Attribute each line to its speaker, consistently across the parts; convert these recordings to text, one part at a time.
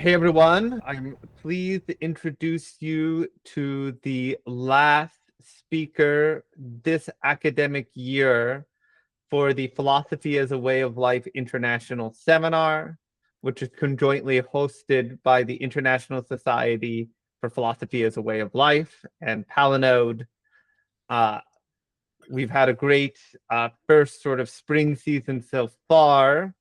Speaker 1: Hey everyone, I'm pleased to introduce you to the last speaker this academic year for the Philosophy as a Way of Life International Seminar, which is conjointly hosted by the International Society for Philosophy as a Way of Life and Palinode. We've had a great first sort of spring season so far.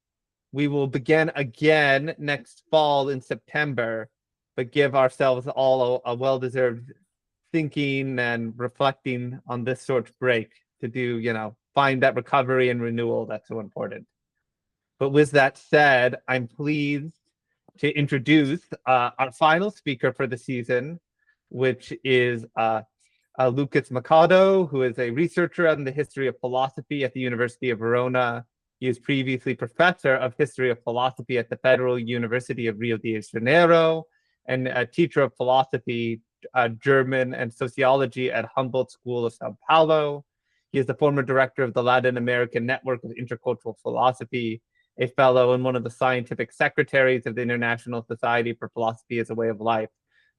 Speaker 1: We will begin again next fall in September, but give ourselves all a well-deserved thinking and reflecting on this sort of break to do, find that recovery and renewal that's so important. But with that said, I'm pleased to introduce our final speaker for the season, which is Lucas Mercado, who is a researcher on the history of philosophy at the University of Verona. He is previously professor of history of philosophy at the Federal University of Rio de Janeiro and a teacher of philosophy, German, and sociology at Humboldt School of Sao Paulo. He is the former director of the Latin American Network of Intercultural Philosophy, a fellow and one of the scientific secretaries of the International Society for Philosophy as a Way of Life,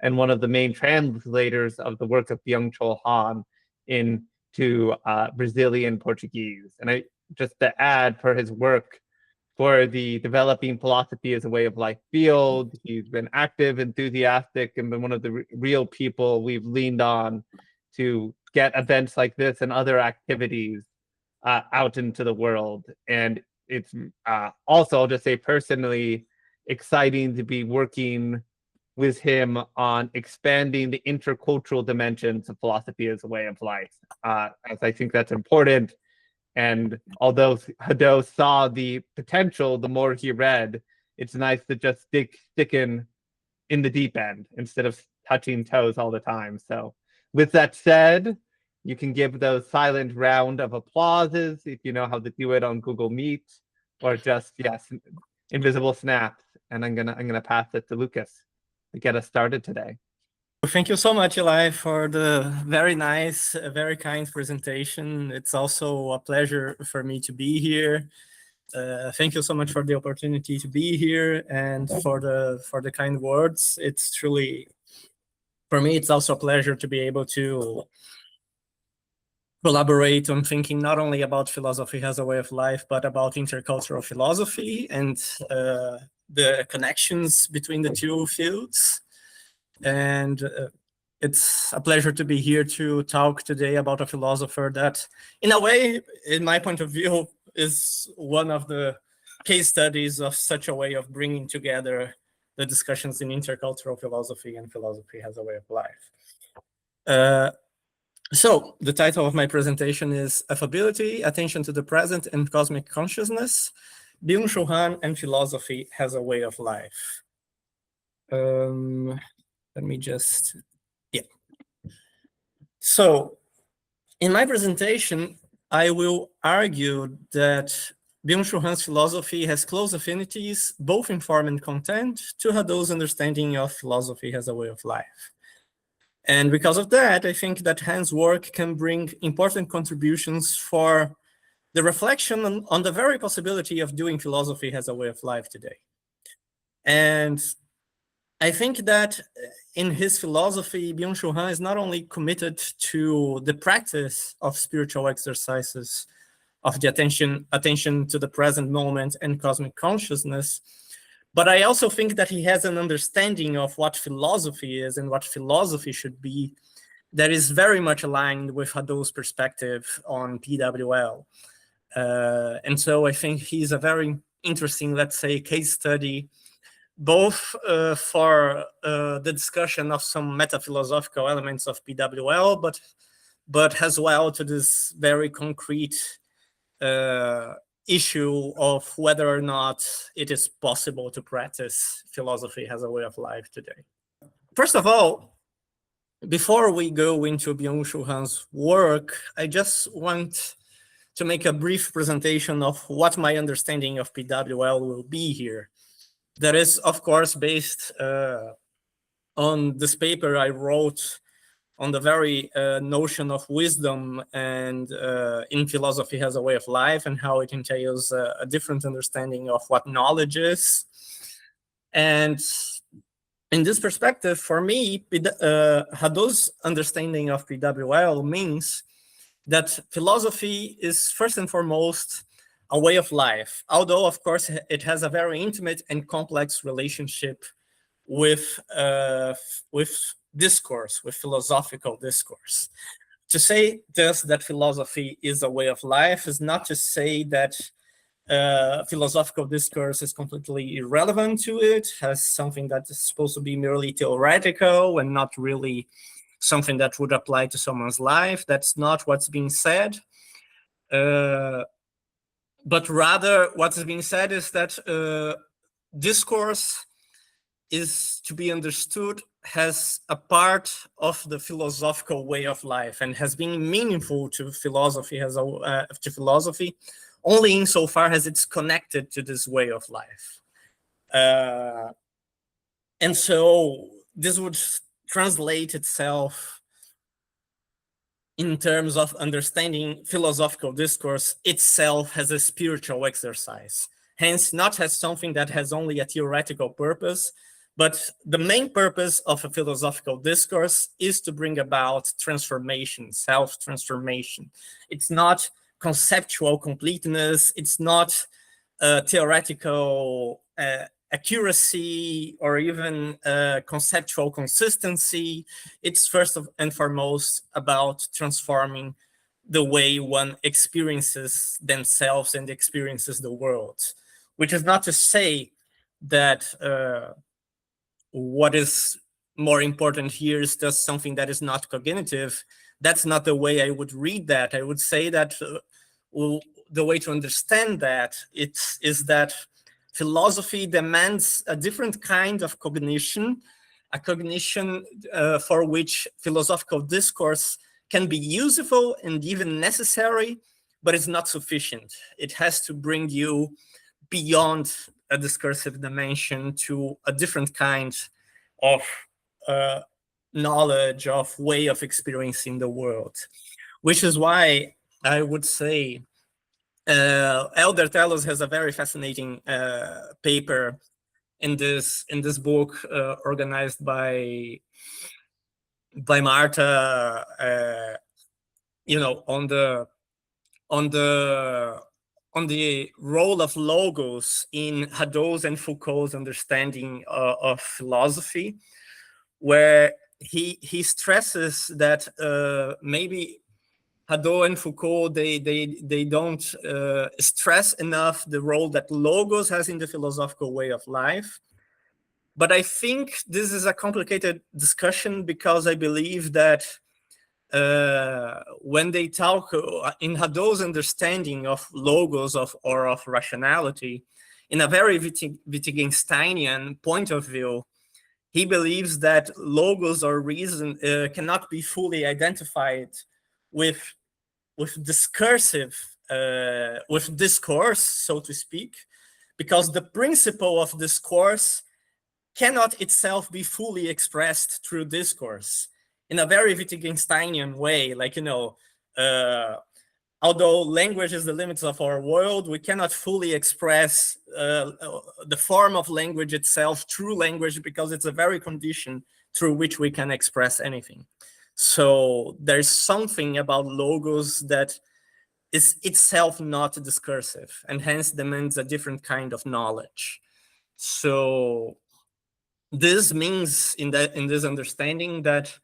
Speaker 1: and one of the main translators of the work of Byung-Chul Han into Brazilian Portuguese. And just to add, for his work for the developing philosophy as a way of life field, he's been active, enthusiastic, and been one of the real people we've leaned on to get events like this and other activities out into the world. And it's also, I'll just say personally, exciting to be working with him on expanding the intercultural dimensions of philosophy as a way of life, as I think that's important. And although Hadot saw the potential, the more he read, it's nice to just stick in the deep end instead of touching toes all the time. So with that said, you can give those silent round of applauses if you know how to do it on Google Meet, or just, yes, invisible snaps. And I'm gonna pass it to Lucas to get us started today.
Speaker 2: Thank you so much, Eli, for the very nice, very kind presentation. It's also a pleasure for me to be here. Thank you so much for the opportunity to be here and for the kind words. It's truly, for me, it's also a pleasure to be able to collaborate on thinking not only about philosophy as a way of life, but about intercultural philosophy and the connections between the two fields. And it's a pleasure to be here to talk today about a philosopher that, in a way, in my point of view, is one of the case studies of such a way of bringing together the discussions in intercultural philosophy and philosophy as a way of life. So the title of my presentation is Affability, Attention to the Present and Cosmic Consciousness, Byung-Chul Han and Philosophy as a Way of Life. Let me just, So in my presentation, I will argue that Byung-Chul Han's philosophy has close affinities, both in form and content, to Hadot's understanding of philosophy as a way of life. And because of that, I think that Han's work can bring important contributions for the reflection on the very possibility of doing philosophy as a way of life today. And I think that in his philosophy, Byung-Chul Han is not only committed to the practice of spiritual exercises of the attention to the present moment and cosmic consciousness, but I also think that he has an understanding of what philosophy is and what philosophy should be that is very much aligned with Hadot's perspective on PWL. And so I think he's a very interesting, let's say, case study, both for the discussion of some metaphilosophical elements of PWL, but as well to this very concrete issue of whether or not it is possible to practice philosophy as a way of life today. First of all, before we go into Byung-Chul Han's work, I just want to make a brief presentation of what my understanding of PWL will be here. That is, of course, based on this paper I wrote on the very notion of wisdom and in philosophy as a way of life, and how it entails a different understanding of what knowledge is. And in this perspective, for me, Hadot's understanding of PWL means that philosophy is first and foremost a way of life, although, of course, it has a very intimate and complex relationship with discourse, with philosophical discourse. To say just that philosophy is a way of life is not to say that philosophical discourse is completely irrelevant to it, has something that is supposed to be merely theoretical and not really something that would apply to someone's life. That's not what's being said. But rather, what's being said is that discourse is to be understood as a part of the philosophical way of life and has been meaningful to philosophy only insofar as it's connected to this way of life. And so this would translate itself in terms of understanding philosophical discourse itself as a spiritual exercise. Hence, not as something that has only a theoretical purpose, but the main purpose of a philosophical discourse is to bring about transformation, self-transformation. It's not conceptual completeness. It's not theoretical accuracy or even conceptual consistency. It's first and foremost about transforming the way one experiences themselves and experiences the world, which is not to say that what is more important here is just something that is not cognitive. That's not the way I would read that. I would say that the way to understand that is that philosophy demands a different kind of cognition, a cognition for which philosophical discourse can be useful and even necessary, but it's not sufficient. It has to bring you beyond a discursive dimension to a different kind of knowledge, of way of experiencing the world, which is why I would say Elder Telos has a very fascinating paper in this book organized by Marta, on the role of logos in Hadot's and Foucault's understanding of philosophy, where he stresses that maybe Hadot and Foucault they don't stress enough the role that logos has in the philosophical way of life. But I think this is a complicated discussion because I believe that when they talk in Hadot's understanding of logos or of rationality, in a very Wittgensteinian point of view, he believes that logos or reason cannot be fully identified with discursive, with discourse, so to speak, because the principle of discourse cannot itself be fully expressed through discourse in a very Wittgensteinian way. Like, although language is the limits of our world, we cannot fully express the form of language itself through language because it's a very condition through which we can express anything. So there's something about logos that is itself not discursive and hence demands a different kind of knowledge. So this means in this understanding that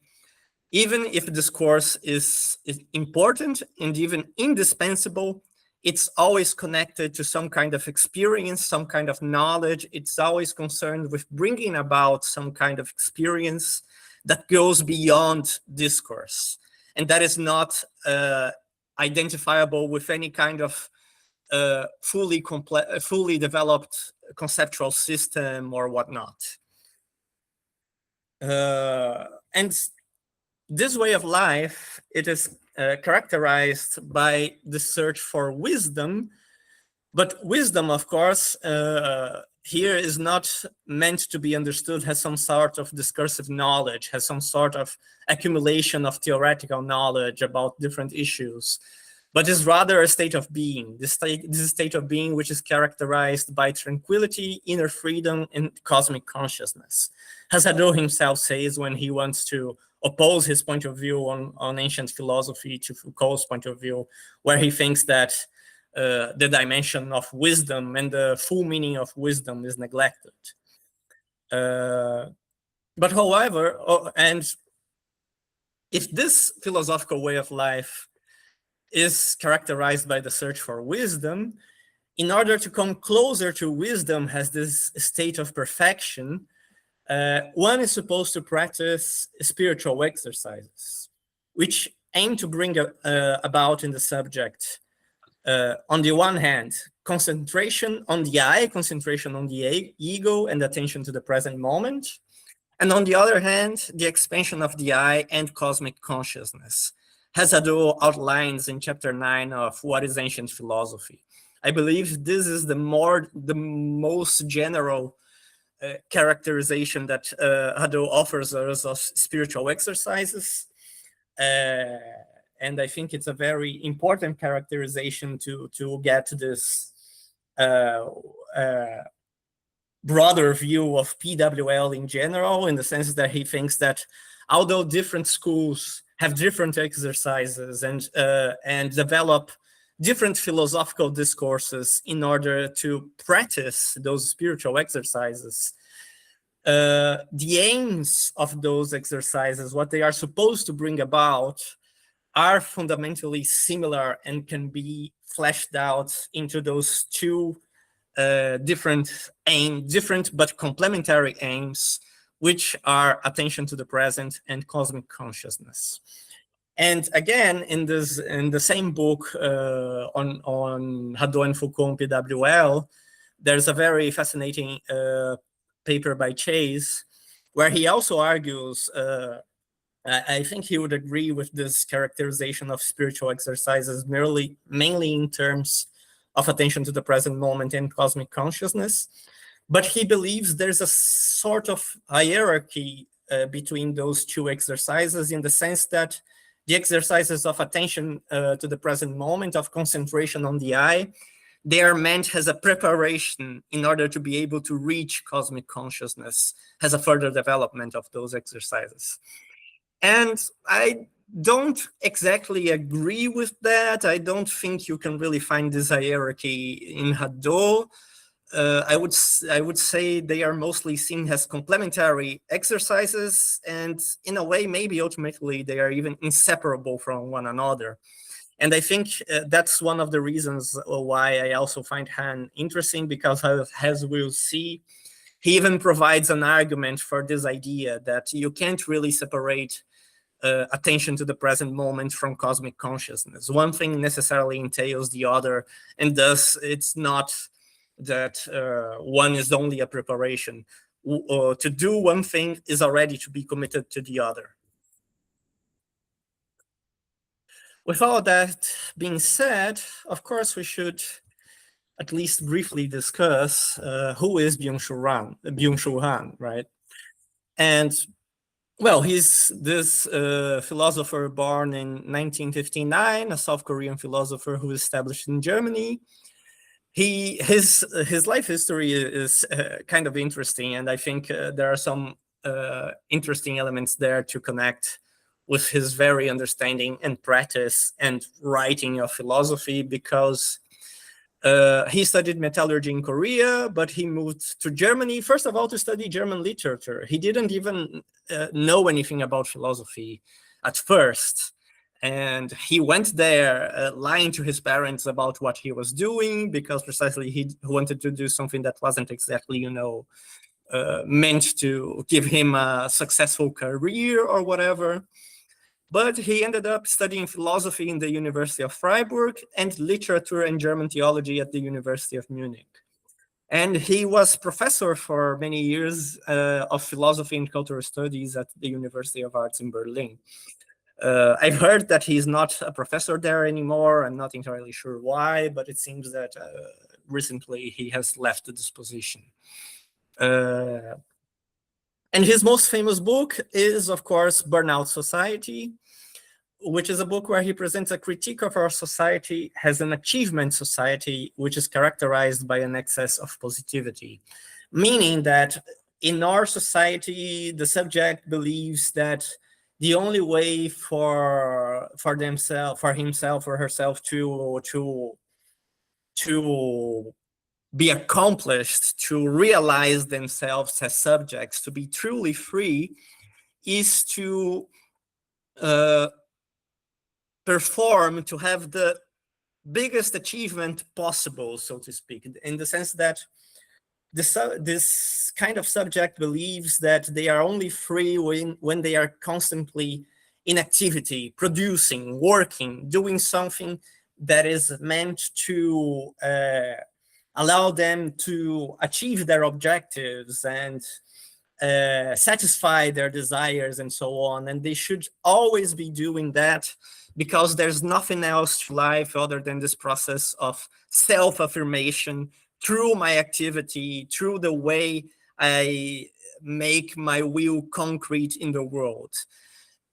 Speaker 2: even if discourse is important and even indispensable, it's always connected to some kind of experience, some kind of knowledge. It's always concerned with bringing about some kind of experience that goes beyond discourse. And that is not identifiable with any kind of fully developed conceptual system or whatnot. And this way of life, it is characterized by the search for wisdom. But wisdom, of course, here is not meant to be understood as some sort of discursive knowledge, as some sort of accumulation of theoretical knowledge about different issues. but is rather a state of being. This is a state of being which is characterized by tranquility, inner freedom, and cosmic consciousness. As Hadot himself says when he wants to oppose his point of view on ancient philosophy to Foucault's point of view, where he thinks that the dimension of wisdom and the full meaning of wisdom is neglected. But however, and if this philosophical way of life is characterized by the search for wisdom, in order to come closer to wisdom as this state of perfection, one is supposed to practice spiritual exercises, which aim to bring about in the subject, on the one hand, concentration on the I, concentration on the ego, and attention to the present moment. And on the other hand, the expansion of the I and cosmic consciousness, as Hadot outlines in chapter 9 of What is Ancient Philosophy. I believe this is the most general characterization that Hadot offers us of spiritual exercises. And I think it's a very important characterization to get to this broader view of PWL in general, in the sense that he thinks that although different schools have different exercises and develop different philosophical discourses in order to practice those spiritual exercises, the aims of those exercises, what they are supposed to bring about, are fundamentally similar and can be fleshed out into those two different but complementary aims, which are attention to the present and cosmic consciousness. And again, in the same book on Hadot and Foucault and PWL, there's a very fascinating paper by Chase, where he also argues, I think he would agree with this characterization of spiritual exercises mainly in terms of attention to the present moment and cosmic consciousness. But he believes there's a sort of hierarchy between those two exercises, in the sense that the exercises of attention to the present moment, of concentration on the I, they are meant as a preparation in order to be able to reach cosmic consciousness as a further development of those exercises. And I don't exactly agree with that. I don't think you can really find this hierarchy in Hadot. I would say they are mostly seen as complementary exercises, and in a way, maybe ultimately they are even inseparable from one another. And I think that's one of the reasons why I also find Han interesting, because as we'll see, he even provides an argument for this idea that you can't really separate attention to the present moment from cosmic consciousness. One thing necessarily entails the other, and thus it's not that one is only a preparation. To do one thing is already to be committed to the other. With all that being said, of course, we should at least briefly discuss who is Byung-Chul Han, right? And well, he's this philosopher born in 1959, a South Korean philosopher who was established in Germany. His life history is kind of interesting, and I think there are some interesting elements there to connect with his very understanding and practice and writing of philosophy, because he studied metallurgy in Korea, but he moved to Germany, first of all, to study German literature. He didn't even know anything about philosophy at first. And he went there lying to his parents about what he was doing, because precisely he wanted to do something that wasn't exactly, meant to give him a successful career or whatever. But he ended up studying philosophy in the University of Freiburg and literature and German theology at the University of Munich. And he was professor for many years of philosophy and cultural studies at the University of Arts in Berlin. I've heard that he's not a professor there anymore. I'm not entirely sure why, but it seems that recently he has left this position. And his most famous book is, of course, Burnout Society, which is a book where he presents a critique of our society as an achievement society, which is characterized by an excess of positivity, meaning that in our society, the subject believes that the only way for himself or herself to be accomplished, to realize themselves as subjects, to be truly free, is to perform, to have the biggest achievement possible, so to speak, in the sense that this kind of subject believes that they are only free when they are constantly in activity, producing, working, doing something that is meant to allow them to achieve their objectives and satisfy their desires and so on. And they should always be doing that because there's nothing else to life other than this process of self-affirmation through my activity, through the way I make my will concrete in the world.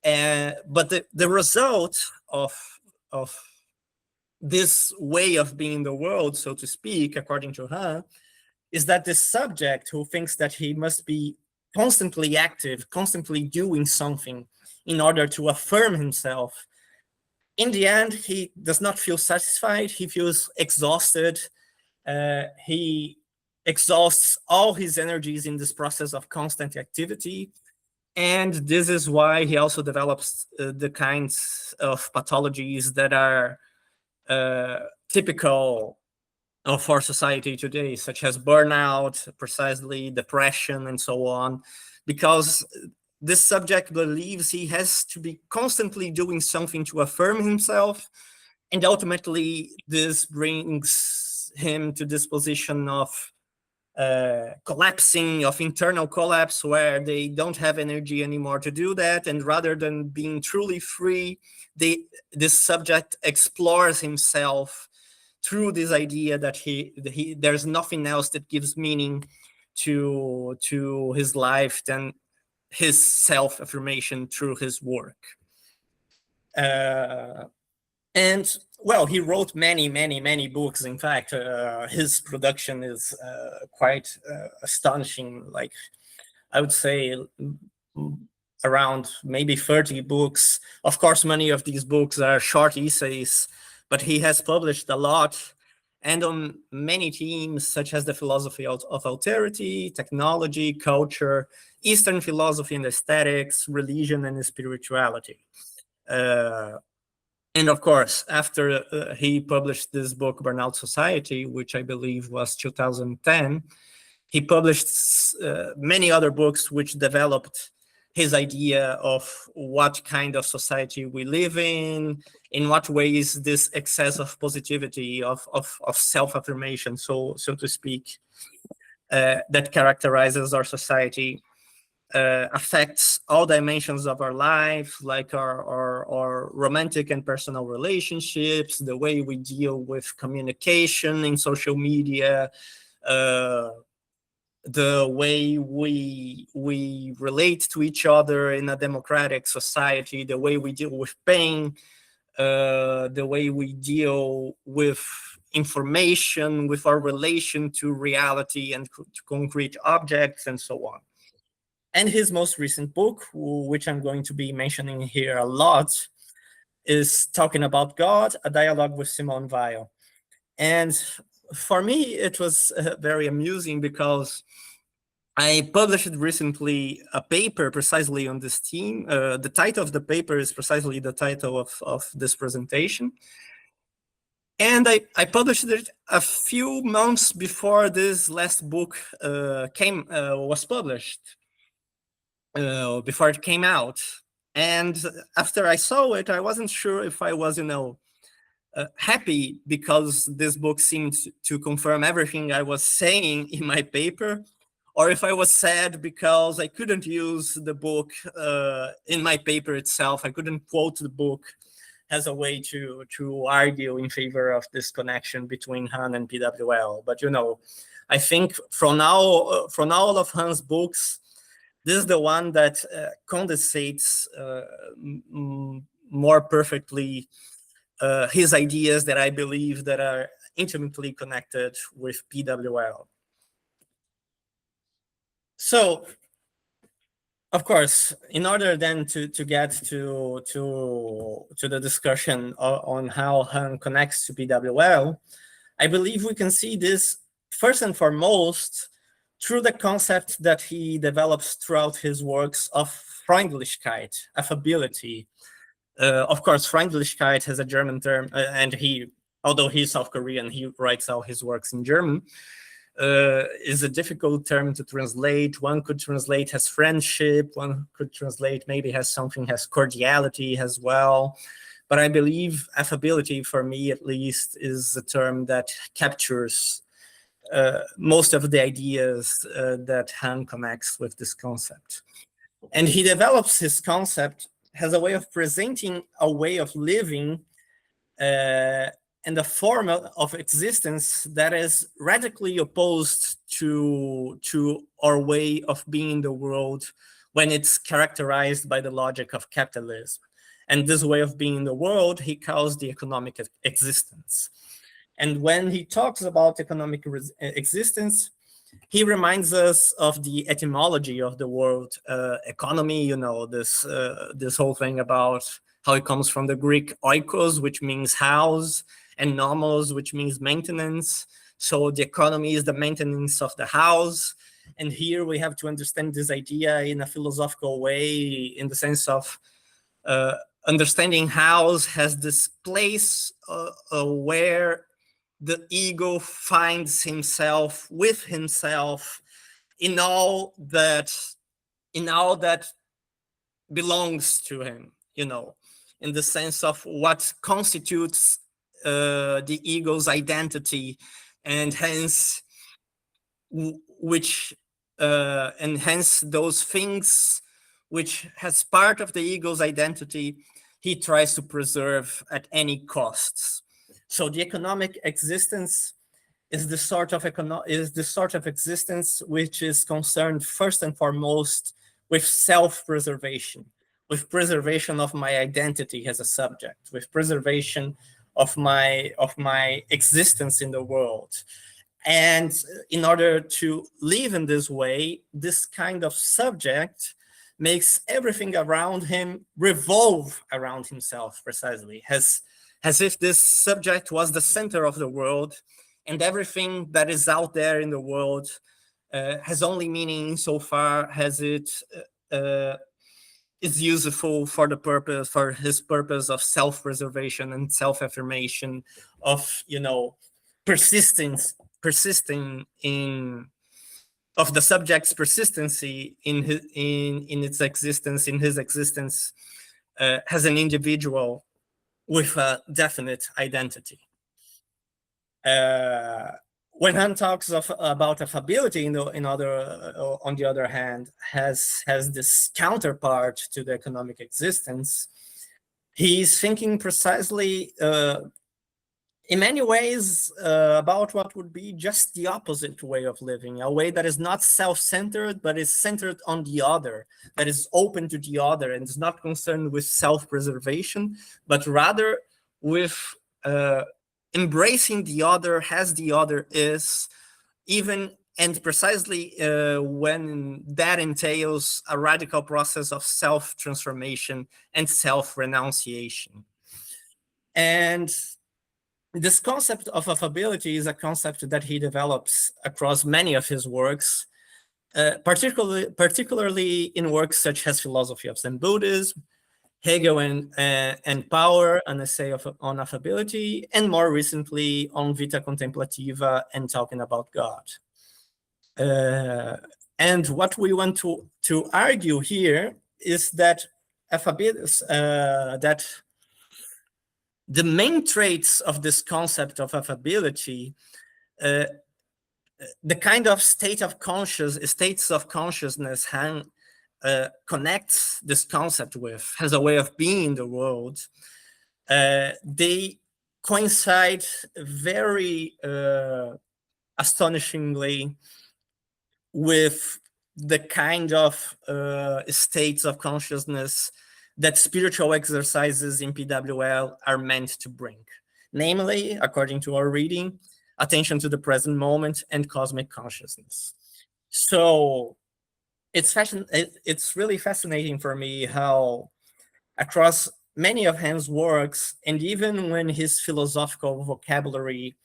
Speaker 2: But the result of this way of being in the world, so to speak, according to her, is that the subject who thinks that he must be constantly active, constantly doing something in order to affirm himself, in the end, he does not feel satisfied. He feels exhausted. He exhausts all his energies in this process of constant activity. And this is why he also develops the kinds of pathologies that are typical of our society today, such as burnout, precisely, depression, and so on, because this subject believes he has to be constantly doing something to affirm himself, and ultimately this brings him to this position of collapsing, of internal collapse, where they don't have energy anymore to do that, and rather than being truly free, this subject explores himself through this idea that there's nothing else that gives meaning to his life than his self-affirmation through his work. And well, he wrote many books. In fact, his production is quite astonishing. Like, I would say around maybe 30 books. Of course, many of these books are short essays, but he has published a lot, and on many themes such as the philosophy of austerity, technology, culture, Eastern philosophy and aesthetics, religion and spirituality. And of course, after he published this book, Burnout Society, which I believe was 2010, he published many other books which developed his idea of what kind of society we live in what ways this excess of positivity, of self-affirmation, so to speak, that characterizes our society, affects all dimensions of our life, like our romantic and personal relationships, the way we deal with communication in social media, the way we relate to each other in a democratic society, the way we deal with pain, the way we deal with information, with our relation to reality and to concrete objects, and so on. And his most recent book, which I'm going to be mentioning here a lot, is Talking About God, A Dialogue with Simone Weil. And for me, it was very amusing because I published recently a paper precisely on this theme. The title of the paper is precisely the title of this presentation. And I published it a few months before this last book was published, before it came out. And after I saw it, I wasn't sure if I was, happy because this book seemed to confirm everything I was saying in my paper, or if I was sad because I couldn't use the book in my paper itself. I couldn't quote the book as a way to argue in favor of this connection between Han and PWL. But I think from all of Han's books, this is the one that condensates more perfectly his ideas that I believe that are intimately connected with PWL. So, of course, in order then to get to the discussion on how Han connects to PWL, I believe we can see this first and foremost through the concept that he develops throughout his works of Freundlichkeit, affability. Of course, Freundlichkeit has a German term, and although he's South Korean, he writes all his works in German. Is a difficult term to translate. One could translate as friendship, one could translate maybe as something as cordiality as well. But I believe affability, for me at least, is a term that captures most of the ideas that Han connects with this concept. And he develops his concept as a way of presenting a way of living and a form of existence that is radically opposed to our way of being in the world when it's characterized by the logic of capitalism. And this way of being in the world, he calls the economic existence. And when he talks about economic existence, he reminds us of the etymology of the word economy, this whole thing about how it comes from the Greek oikos, which means house, and nomos, which means maintenance. So the economy is the maintenance of the house. And here we have to understand this idea in a philosophical way, in the sense of understanding house has this place where the ego finds himself with himself in all that belongs to him, in the sense of what constitutes the ego's identity, and hence those things which has part of the ego's identity, he tries to preserve at any costs. So the economic existence is the sort of existence which is concerned first and foremost with self-preservation, with preservation of my identity as a subject, with preservation of my existence in the world. And in order to live in this way, this kind of subject makes everything around him revolve around himself, precisely, as if this subject was the center of the world, and everything that is out there in the world has only meaning insofar as it is useful for his purpose of self-preservation and self-affirmation, of of the subject's persistency in his existence as an individual with a definite identity. When Han talks about affability, on the other hand, has this counterpart to the economic existence, he's thinking precisely in many ways about what would be just the opposite way of living, a way that is not self-centered, but is centered on the other, that is open to the other, and is not concerned with self-preservation, but rather with embracing the other as the other is, even and precisely when that entails a radical process of self-transformation and self-renunciation. And this concept of affability is a concept that he develops across many of his works, particularly in works such as Philosophy of Zen Buddhism, Hegel and Power, an essay on affability, and more recently on Vita Contemplativa and Talking About God. And what we want to argue here is that that the main traits of this concept of affability, the kind of states of consciousness Han connects this concept with as a way of being in the world, they coincide very astonishingly with the kind of states of consciousness that spiritual exercises in PWL are meant to bring. Namely, according to our reading, attention to the present moment and cosmic consciousness. So it's really fascinating for me how across many of Hans' works, and even when his philosophical vocabulary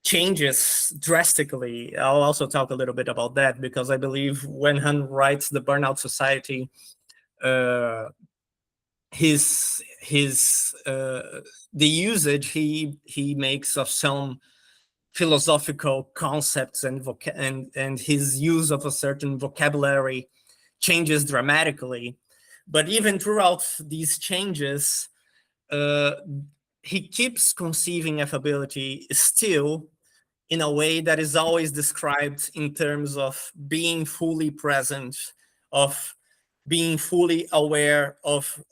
Speaker 2: changes drastically, I'll also talk a little bit about that, because I believe when Han writes The Burnout Society, the usage he makes of some philosophical concepts and his use of a certain vocabulary changes dramatically. But even throughout these changes, he keeps conceiving affability still in a way that is always described in terms of being fully present, of being fully aware, of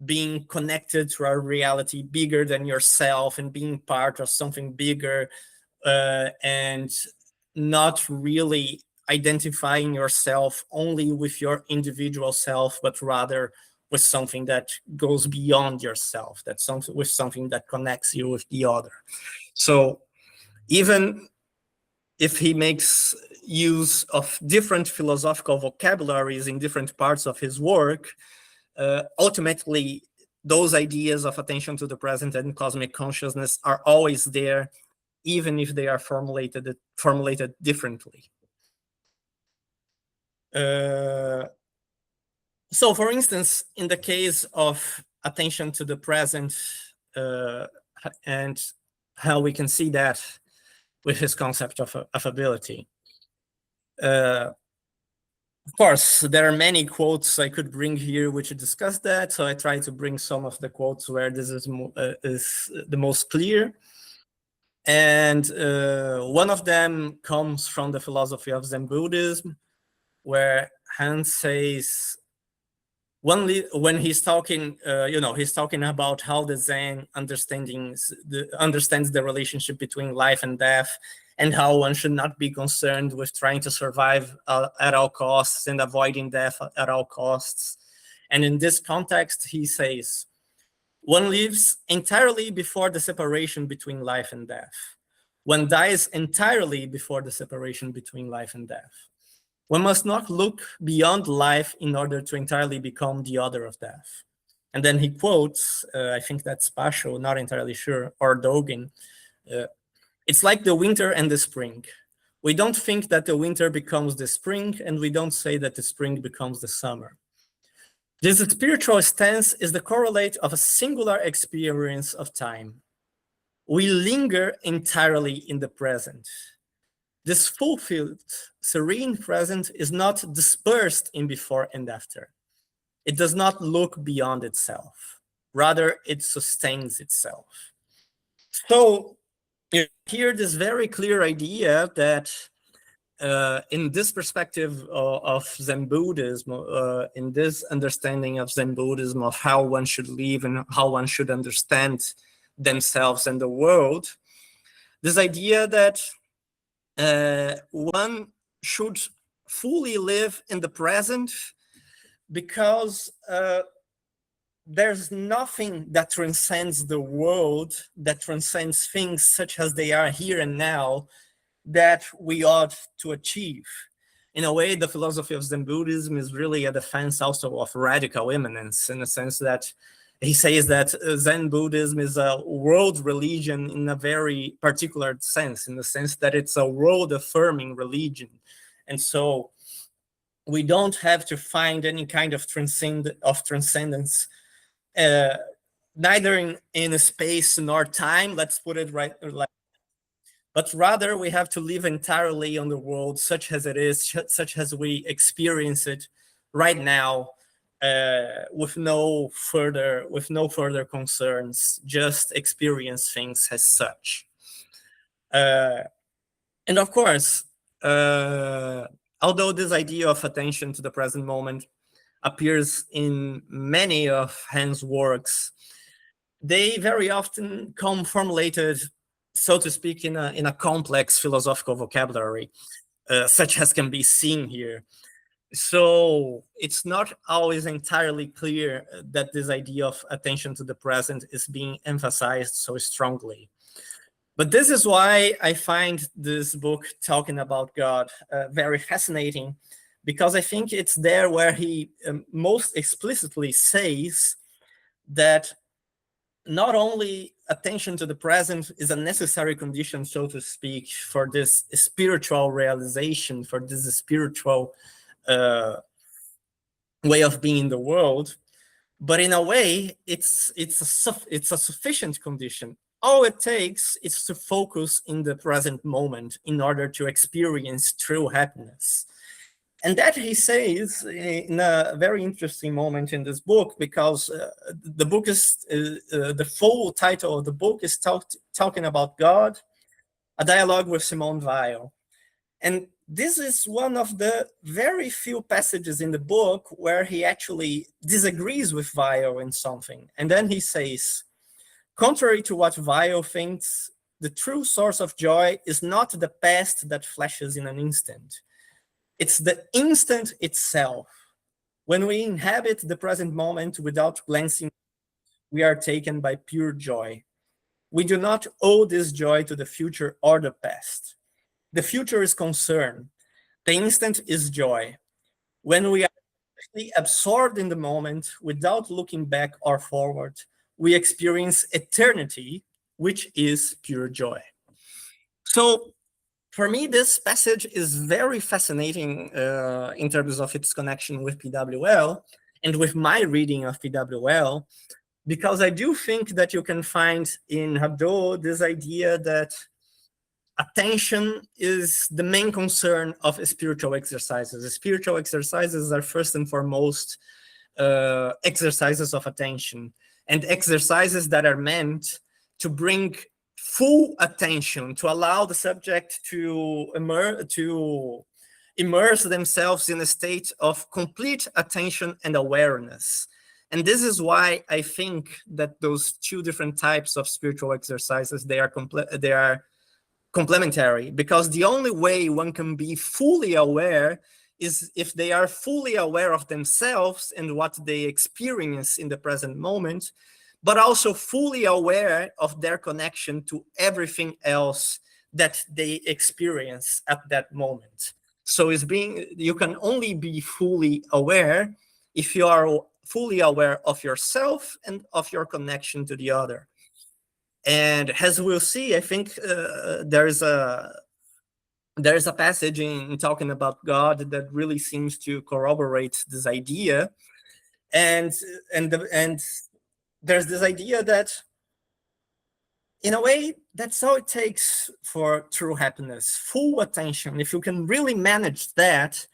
Speaker 2: being connected to a reality bigger than yourself and being part of something bigger, and not really identifying yourself only with your individual self, but rather with something that goes beyond yourself, with something that connects you with the other. So even if he makes use of different philosophical vocabularies in different parts of his work, ultimately, those ideas of attention to the present and cosmic consciousness are always there, even if they are formulated differently. So, for instance, in the case of attention to the present, and how we can see that with his concept of affability. Of course, there are many quotes I could bring here which discuss that, so I try to bring some of the quotes where this is the most clear. And one of them comes from the philosophy of Zen Buddhism, where Han says, when he's talking, he's talking about how the Zen understands the relationship between life and death, and how one should not be concerned with trying to survive at all costs and avoiding death at all costs. And in this context, he says, one lives entirely before the separation between life and death. One dies entirely before the separation between life and death. One must not look beyond life in order to entirely become the other of death. And then he quotes, I think that's Basho, not entirely sure, or Dogen, it's like the winter and the spring. We don't think that the winter becomes the spring, and we don't say that the spring becomes the summer. This spiritual stance is the correlate of a singular experience of time. We linger entirely in the present. This fulfilled, serene present is not dispersed in before and after. It does not look beyond itself. Rather, it sustains itself. So, you hear this very clear idea that in this perspective of Zen Buddhism, in this understanding of Zen Buddhism of how one should live and how one should understand themselves and the world, this idea that one should fully live in the present, because there's nothing that transcends the world, that transcends things such as they are here and now, that we ought to achieve. In a way, the philosophy of Zen Buddhism is really a defense also of radical immanence, in the sense that he says that Zen Buddhism is a world religion in a very particular sense, in the sense that it's a world-affirming religion. And so we don't have to find any kind of transcendence, neither in space nor time, let's put it right, but rather we have to live entirely on the world such as it is, such as we experience it right now, with no further concerns, just experience things as such. And of course, although this idea of attention to the present moment appears in many of Hans' works, they very often come formulated, so to speak, in a complex philosophical vocabulary, such as can be seen here. So it's not always entirely clear that this idea of attention to the present is being emphasized so strongly. But this is why I find this book talking about God very fascinating, because I think it's there where he most explicitly says that not only attention to the present is a necessary condition, so to speak, for this spiritual realization, for this spiritual way of being in the world, but in a way, it's a sufficient condition. All it takes is to focus in the present moment in order to experience true happiness. And that he says in a very interesting moment in this book, because the book is, the full title of the book is talking about God, a dialogue with Simone Weil. And this is one of the very few passages in the book where he actually disagrees with Weil in something. And then he says, contrary to what Weil thinks, the true source of joy is not the past that flashes in an instant. It's the instant itself. When we inhabit the present moment without glancing, we are taken by pure joy. We do not owe this joy to the future or the past. The future is concern. The instant is joy. When we are absorbed in the moment without looking back or forward, we experience eternity, which is pure joy. So for me, this passage is very fascinating in terms of its connection with PWL and with my reading of PWL, because I do think that you can find in Hadot this idea that attention is the main concern of spiritual exercises. Spiritual exercises are first and foremost exercises of attention, and exercises that are meant to bring full attention, to allow the subject to immerse themselves in a state of complete attention and awareness. And this is why I think that those two different types of spiritual exercises, they are complementary, because the only way one can be fully aware is if they are fully aware of themselves and what they experience in the present moment, but also fully aware of their connection to everything else that they experience at that moment. So you can only be fully aware if you are fully aware of yourself and of your connection to the other. And as we'll see, I think there's a passage in talking about God that really seems to corroborate this idea, and there's this idea that, in a way, that's all it takes for true happiness. Full attention. If you can really manage that,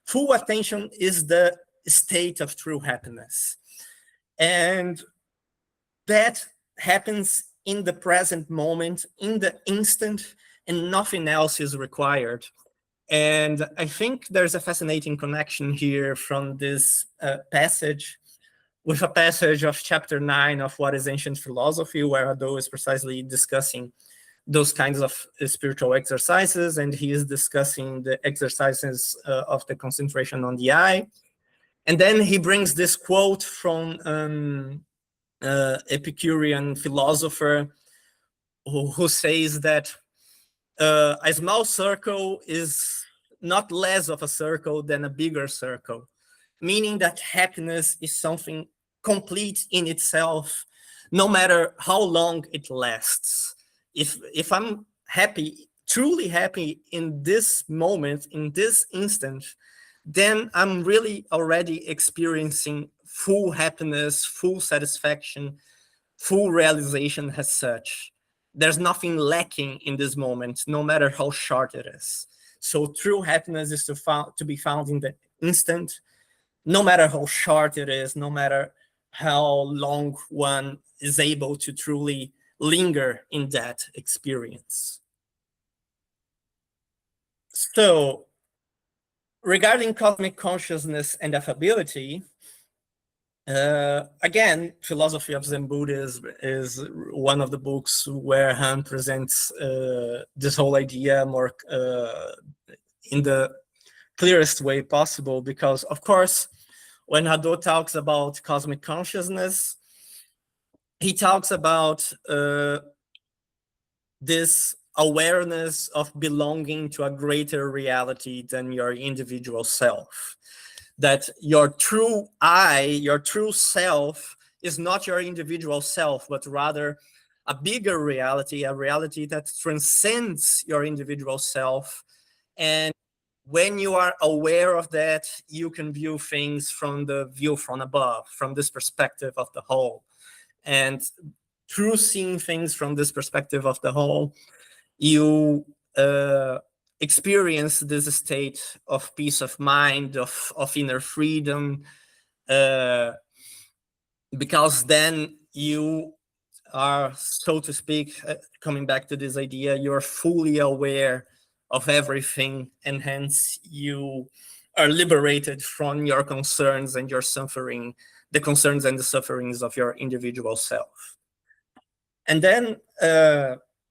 Speaker 2: full attention is the state of true happiness, and that happens in the present moment, in the instant, and nothing else is required. And I think there's a fascinating connection here from this passage with a passage of chapter 9 of What is Ancient Philosophy, where Hadot is precisely discussing those kinds of spiritual exercises, and he is discussing the exercises of the concentration on the eye. And then he brings this quote from Epicurean philosopher who says that a small circle is not less of a circle than a bigger circle, meaning that happiness is something complete in itself, no matter how long it lasts. If I'm happy, truly happy in this moment, in this instant, then I'm really already experiencing full happiness, full satisfaction, full realization as such. There's nothing lacking in this moment, no matter how short it is. So true happiness is to be found in the instant, no matter how short it is, no matter how long one is able to truly linger in that experience. So, regarding cosmic consciousness and affability, again, Philosophy of Zen Buddhism is one of the books where Han presents this whole idea more in the clearest way possible, because of course, when Hadot talks about cosmic consciousness, he talks about this awareness of belonging to a greater reality than your individual self. That your true I, your true self, is not your individual self, but rather a bigger reality, a reality that transcends your individual self. And when you are aware of that, you can view things from the view from above, from this perspective of the whole. And through seeing things from this perspective of the whole, you experience this state of peace of mind, of inner freedom, because then you are, so to speak, coming back to this idea, you're fully aware of everything, and hence you are liberated from your concerns and your suffering, the concerns and the sufferings of your individual self. And then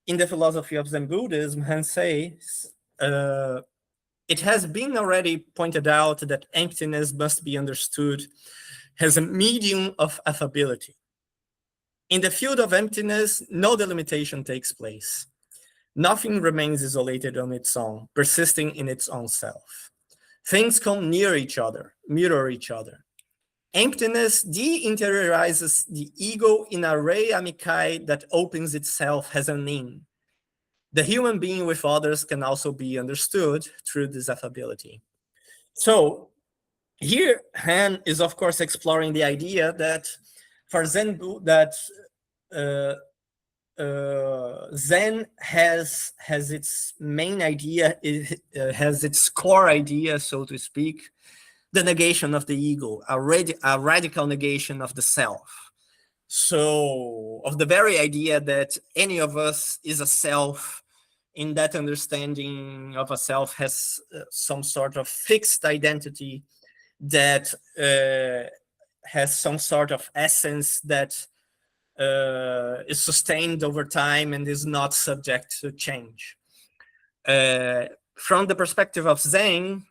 Speaker 2: in the philosophy of Zen Buddhism, Han says, it has been already pointed out that emptiness must be understood as a medium of affability. In the field of emptiness, no delimitation takes place. Nothing remains isolated on its own, persisting in its own self. Things come near each other, mirror each other. Emptiness de-interiorizes the ego in a ray amici that opens itself as an in. The human being with others can also be understood through this affability. So here, Han is of course exploring the idea that for Zen, that Zen has its main idea, it has its core idea, so to speak, the negation of the ego, a radical negation of the self. So of the very idea that any of us is a self, in that understanding of a self has some sort of fixed identity that has some sort of essence that is sustained over time and is not subject to change. From the perspective of Zen,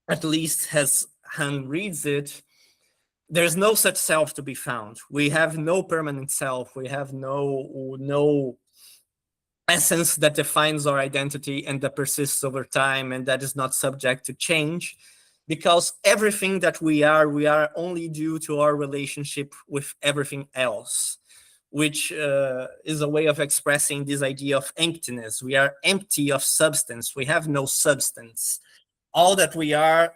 Speaker 2: at least as Han reads it, there's no such self to be found. We have no permanent self. We have no essence that defines our identity and that persists over time and that is not subject to change, because everything that we are only due to our relationship with everything else, which is a way of expressing this idea of emptiness. We are empty of substance. We have no substance. All that we are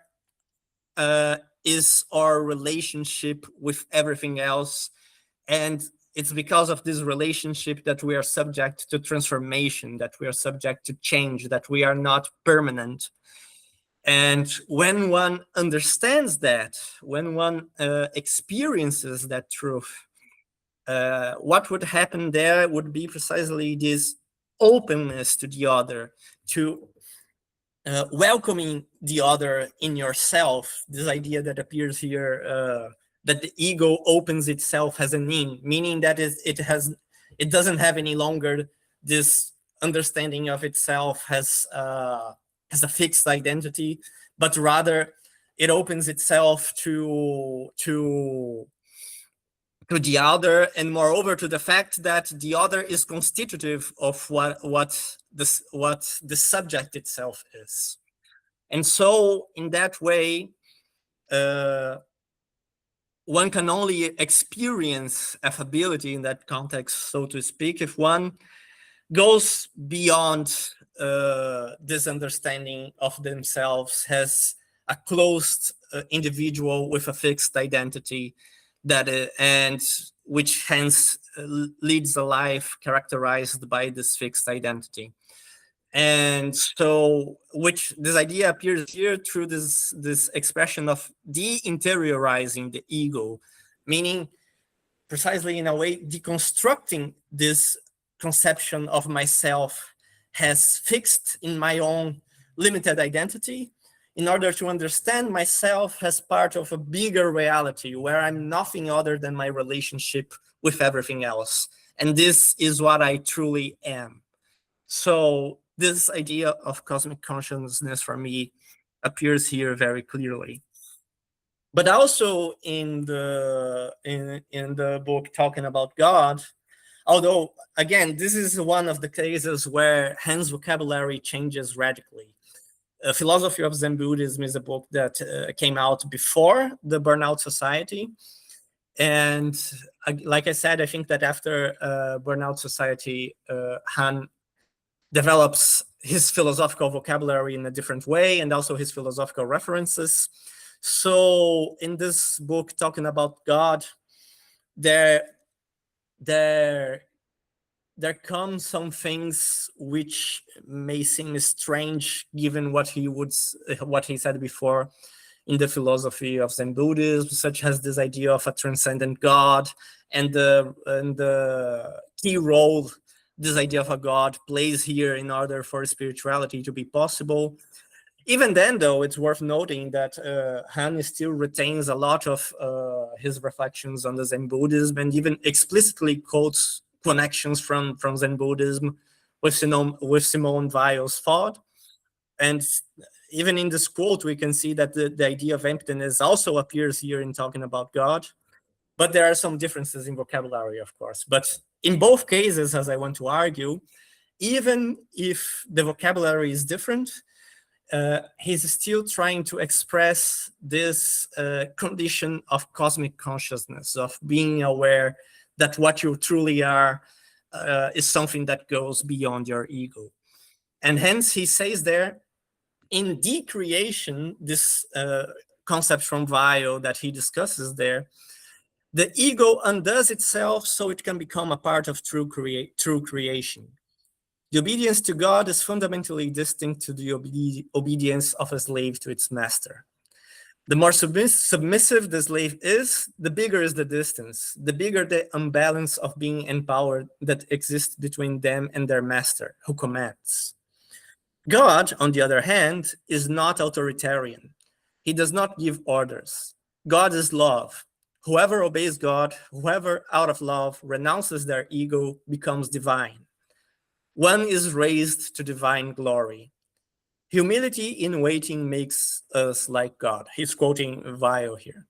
Speaker 2: is our relationship with everything else. And it's because of this relationship that we are subject to transformation, that we are subject to change, that we are not permanent. And when one understands that, when one experiences that truth, what would happen there would be precisely this openness to the other, to welcoming the other in yourself, this idea that appears here, that the ego opens itself as an in, meaning that it doesn't have any longer this understanding of itself as a fixed identity, but rather it opens itself to the other, and moreover to the fact that the other is constitutive of what the subject itself is. And so in that way, one can only experience affability in that context, so to speak, if one goes beyond this understanding of themselves as a closed individual with a fixed identity, and which hence leads a life characterized by this fixed identity. And so, which this idea appears here through this expression of de-interiorizing the ego, meaning precisely in a way deconstructing this conception of myself as fixed in my own limited identity, in order to understand myself as part of a bigger reality where I'm nothing other than my relationship with everything else. And this is what I truly am. So this idea of cosmic consciousness for me appears here very clearly. But also in the book talking about God, although again, this is one of the cases where Hans' vocabulary changes radically. Philosophy of Zen Buddhism is a book that came out before the Burnout Society. And like I said, I think that after Burnout Society, Han develops his philosophical vocabulary in a different way, and also his philosophical references. So in this book talking about God, there come some things which may seem strange given what he said before in the philosophy of Zen Buddhism, such as this idea of a transcendent God and the key role this idea of a God plays here in order for spirituality to be possible. Even then, though, it's worth noting that Han still retains a lot of his reflections on the Zen Buddhism, and even explicitly quotes connections from Zen Buddhism with Simone Weil's thought. And even in this quote, we can see that the idea of emptiness also appears here in talking about God. But there are some differences in vocabulary, of course. But in both cases, as I want to argue, even if the vocabulary is different, he's still trying to express this condition of cosmic consciousness, of being aware that what you truly are is something that goes beyond your ego. And hence he says there, in decreation, this concept from Weil that he discusses there, the ego undoes itself so it can become a part of true creation. The obedience to God is fundamentally distinct to the obedience of a slave to its master. The more submissive the slave is, the bigger is the distance, the bigger the imbalance of being empowered that exists between them and their master, who commands. God, on the other hand, is not authoritarian. He does not give orders. God is love. Whoever obeys God, whoever out of love renounces their ego, becomes divine. One is raised to divine glory. Humility in waiting makes us like God. He's quoting Weil here.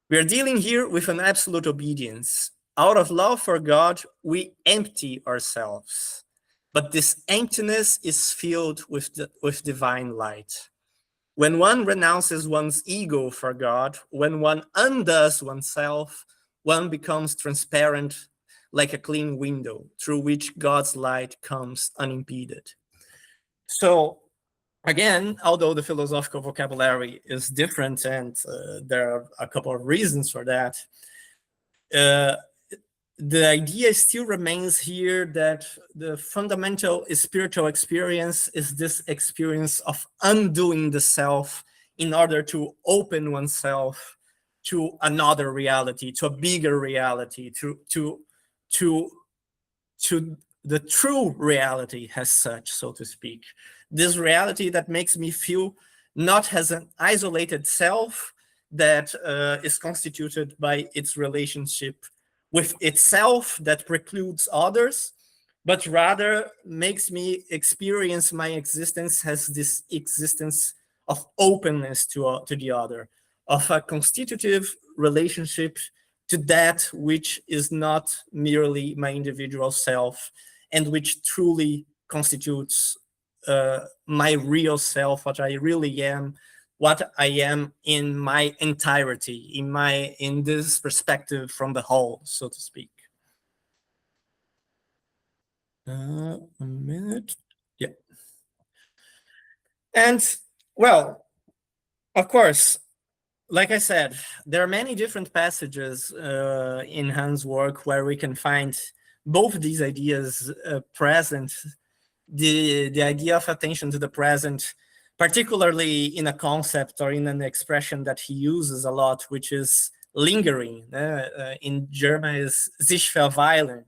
Speaker 2: We are dealing here with an absolute obedience. Out of love for God, we empty ourselves. But this emptiness is filled with divine light. When one renounces one's ego for God, when one undoes oneself, one becomes transparent like a clean window through which God's light comes unimpeded. So again, although the philosophical vocabulary is different, and there are a couple of reasons for that, the idea still remains here that the fundamental spiritual experience is this experience of undoing the self in order to open oneself to another reality, to a bigger reality, to the true reality as such, so to speak. This reality that makes me feel not as an isolated self that is constituted by its relationship with itself that precludes others, but rather makes me experience my existence as this existence of openness to the other, of a constitutive relationship to that which is not merely my individual self, and which truly constitutes my real self, what I really am, what I am in my entirety, in this perspective from the whole, so to speak. A minute. Yeah. And well, of course, like I said, there are many different passages in Hans' work where we can find both these ideas present. The idea of attention to the present, particularly in a concept or in an expression that he uses a lot, which is lingering. In German is sich verweilen.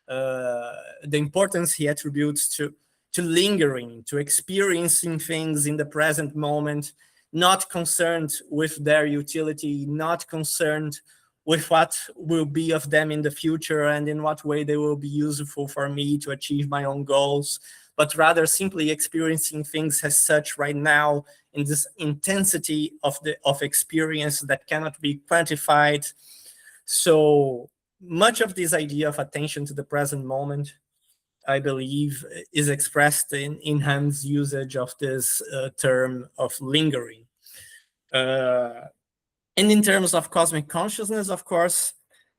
Speaker 2: The importance he attributes to lingering, to experiencing things in the present moment, not concerned with their utility, not concerned with what will be of them in the future and in what way they will be useful for me to achieve my own goals, but rather simply experiencing things as such right now in this intensity of experience that cannot be quantified. So much of this idea of attention to the present moment, I believe, is expressed in Hans' usage of this term of lingering. And in terms of cosmic consciousness, of course,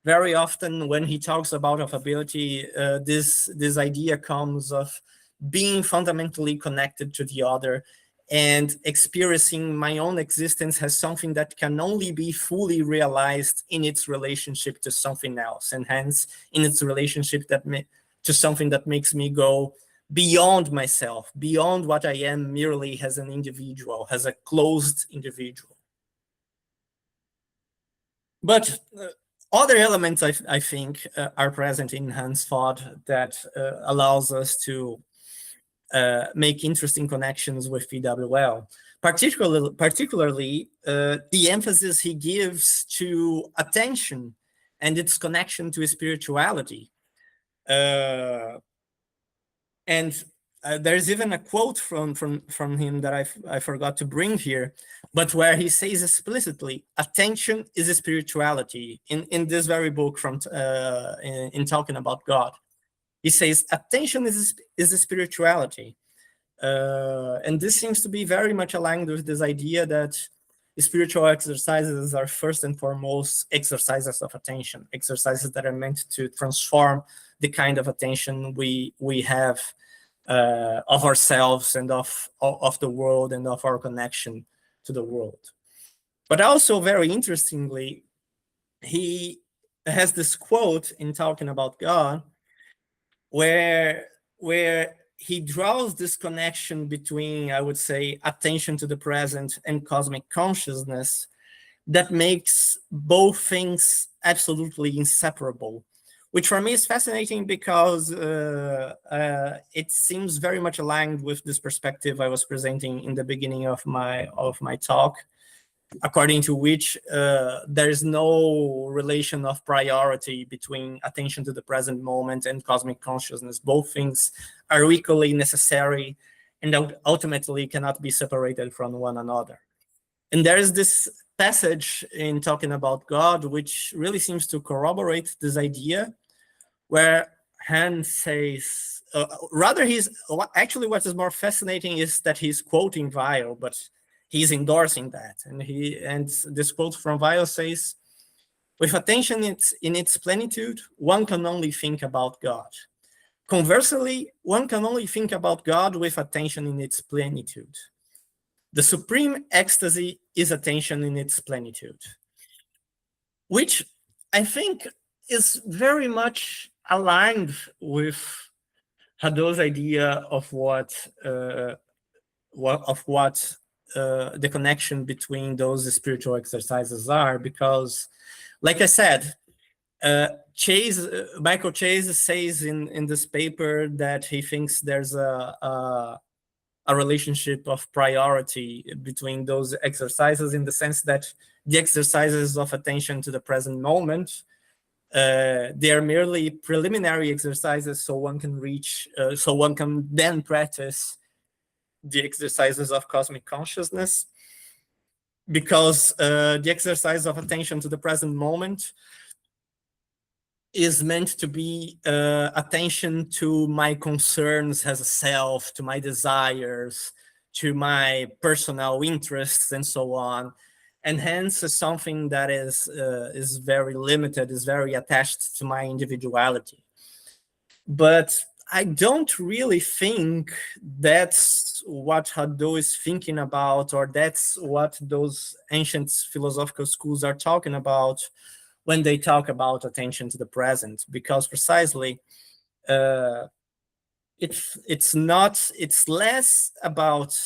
Speaker 2: very often when he talks about affability, this idea comes of being fundamentally connected to the other and experiencing my own existence as something that can only be fully realized in its relationship to something else, and hence in its relationship to something that makes me go beyond myself, beyond what I am merely as an individual, as a closed individual. But other elements, I think, are present in Hans' thought that allows us to make interesting connections with PWL. Particularly the emphasis he gives to attention and its connection to spirituality. And there's even a quote from him that I forgot to bring here, but where he says explicitly, attention is a spirituality, in this very book in talking about God. He says attention is a spirituality. And this seems to be very much aligned with this idea that spiritual exercises are first and foremost exercises of attention, exercises that are meant to transform the kind of attention we have of ourselves and of the world and of our connection to the world. But also, very interestingly, he has this quote in talking about God where he draws this connection between, I would say, attention to the present and cosmic consciousness that makes both things absolutely inseparable, which for me is fascinating because it seems very much aligned with this perspective I was presenting in the beginning of my talk, according to which there is no relation of priority between attention to the present moment and cosmic consciousness. Both things are equally necessary and ultimately cannot be separated from one another. And there is this passage in talking about God which really seems to corroborate this idea, where Hans says, what is more fascinating is that he's quoting Weil, but he's endorsing that. And this quote from Weil says, with attention in its plenitude, one can only think about God. Conversely, one can only think about God with attention in its plenitude. The supreme ecstasy is attention in its plenitude, which I think is very much aligned with Hadot's idea of what the connection between those spiritual exercises are, because, like I said, Michael Chase says in this paper that he thinks there's a relationship of priority between those exercises, in the sense that the exercises of attention to the present moment, they are merely preliminary exercises, so one can then practice the exercises of cosmic consciousness, because the exercise of attention to the present moment is meant to be attention to my concerns as a self, to my desires, to my personal interests, and so on. And hence is something that is very limited, is very attached to my individuality. But I don't really think that's what Hadot is thinking about, or that's what those ancient philosophical schools are talking about when they talk about attention to the present, because precisely it's less about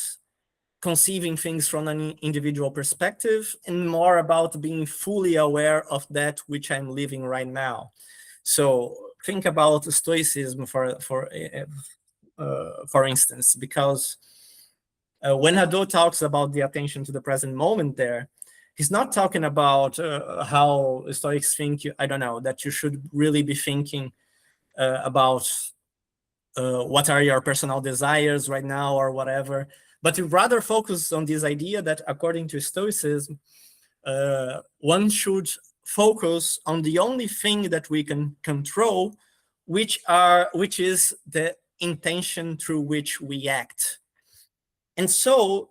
Speaker 2: conceiving things from an individual perspective and more about being fully aware of that which I'm living right now. So think about Stoicism for instance, because when Hadot talks about the attention to the present moment there, he's not talking about how Stoics think, I don't know, that you should really be thinking about what are your personal desires right now or whatever, but to rather focus on this idea that according to Stoicism, one should focus on the only thing that we can control, which is the intention through which we act. And so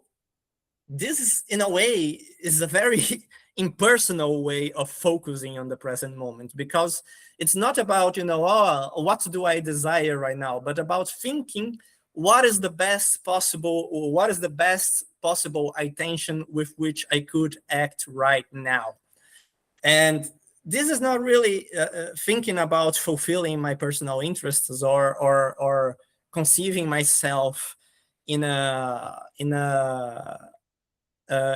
Speaker 2: this is, in a way, is a very impersonal way of focusing on the present moment, because it's not about, oh, what do I desire right now, but about thinking what is the best possible, or what is the best possible intention with which I could act right now. And this is not really thinking about fulfilling my personal interests or conceiving myself in a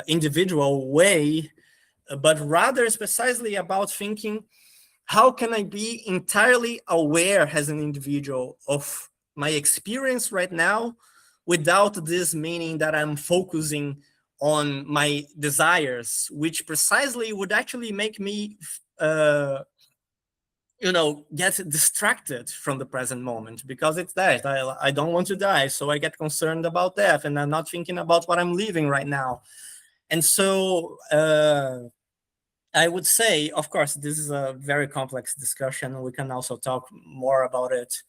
Speaker 2: individual way, but rather it's precisely about thinking, how can I be entirely aware as an individual of my experience right now without this meaning that I'm focusing on my desires, which precisely would actually make me get distracted from the present moment, because it's death. I don't want to die, so I get concerned about death, and I'm not thinking about what I'm living right now. And so I would say, of course, this is a very complex discussion. We can also talk more about it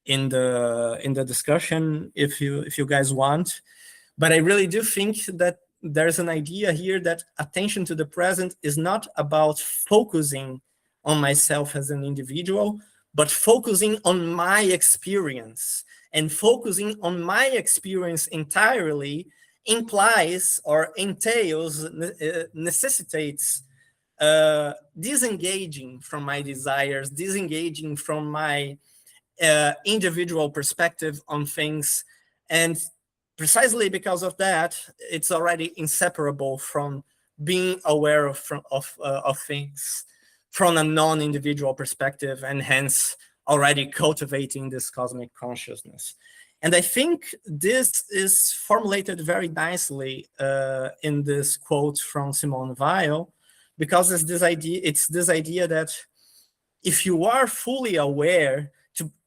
Speaker 2: in the discussion if you guys want. But I really do think that there's an idea here that attention to the present is not about focusing on myself as an individual, but focusing on my experience. And focusing on my experience entirely implies or entails, necessitates disengaging from my desires, disengaging from my individual perspective on things. And precisely because of that, it's already inseparable from being aware of things from a non-individual perspective, and hence already cultivating this cosmic consciousness. And I think this is formulated very nicely in this quote from Simone Weil, because it's this idea that if you are fully aware,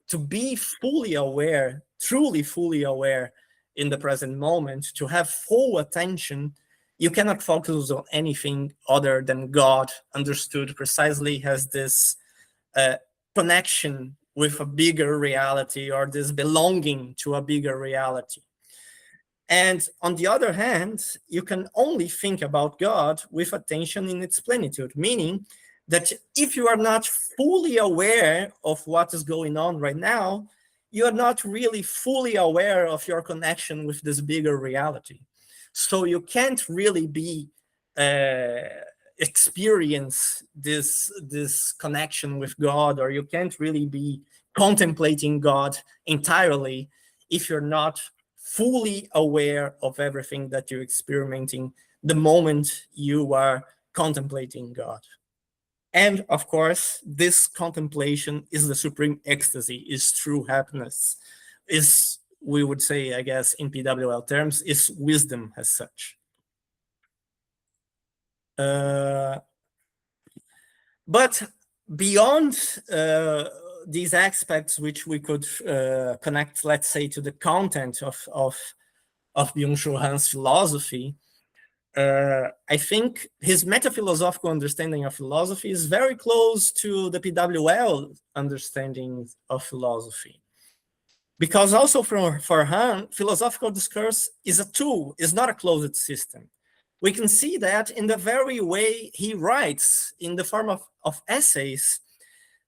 Speaker 2: to be fully aware, truly fully aware in the present moment, to have full attention, you cannot focus on anything other than God, understood precisely as this connection with a bigger reality, or this belonging to a bigger reality. And on the other hand, you can only think about God with attention in its plenitude, meaning that if you are not fully aware of what is going on right now, you are not really fully aware of your connection with this bigger reality. So you can't really experience this connection with God, or you can't really be contemplating God entirely if you're not fully aware of everything that you're experimenting the moment you are contemplating God. And of course, this contemplation is the supreme ecstasy, is true happiness, is, we would say, I guess, in PWL terms, is wisdom as such. But beyond these aspects, which we could connect, let's say, to the content of Byung-Chul Han's philosophy, I think his metaphilosophical understanding of philosophy is very close to the PWL understanding of philosophy. Because also for Han, philosophical discourse is a tool, is not a closed system. We can see that in the very way he writes, in the form of essays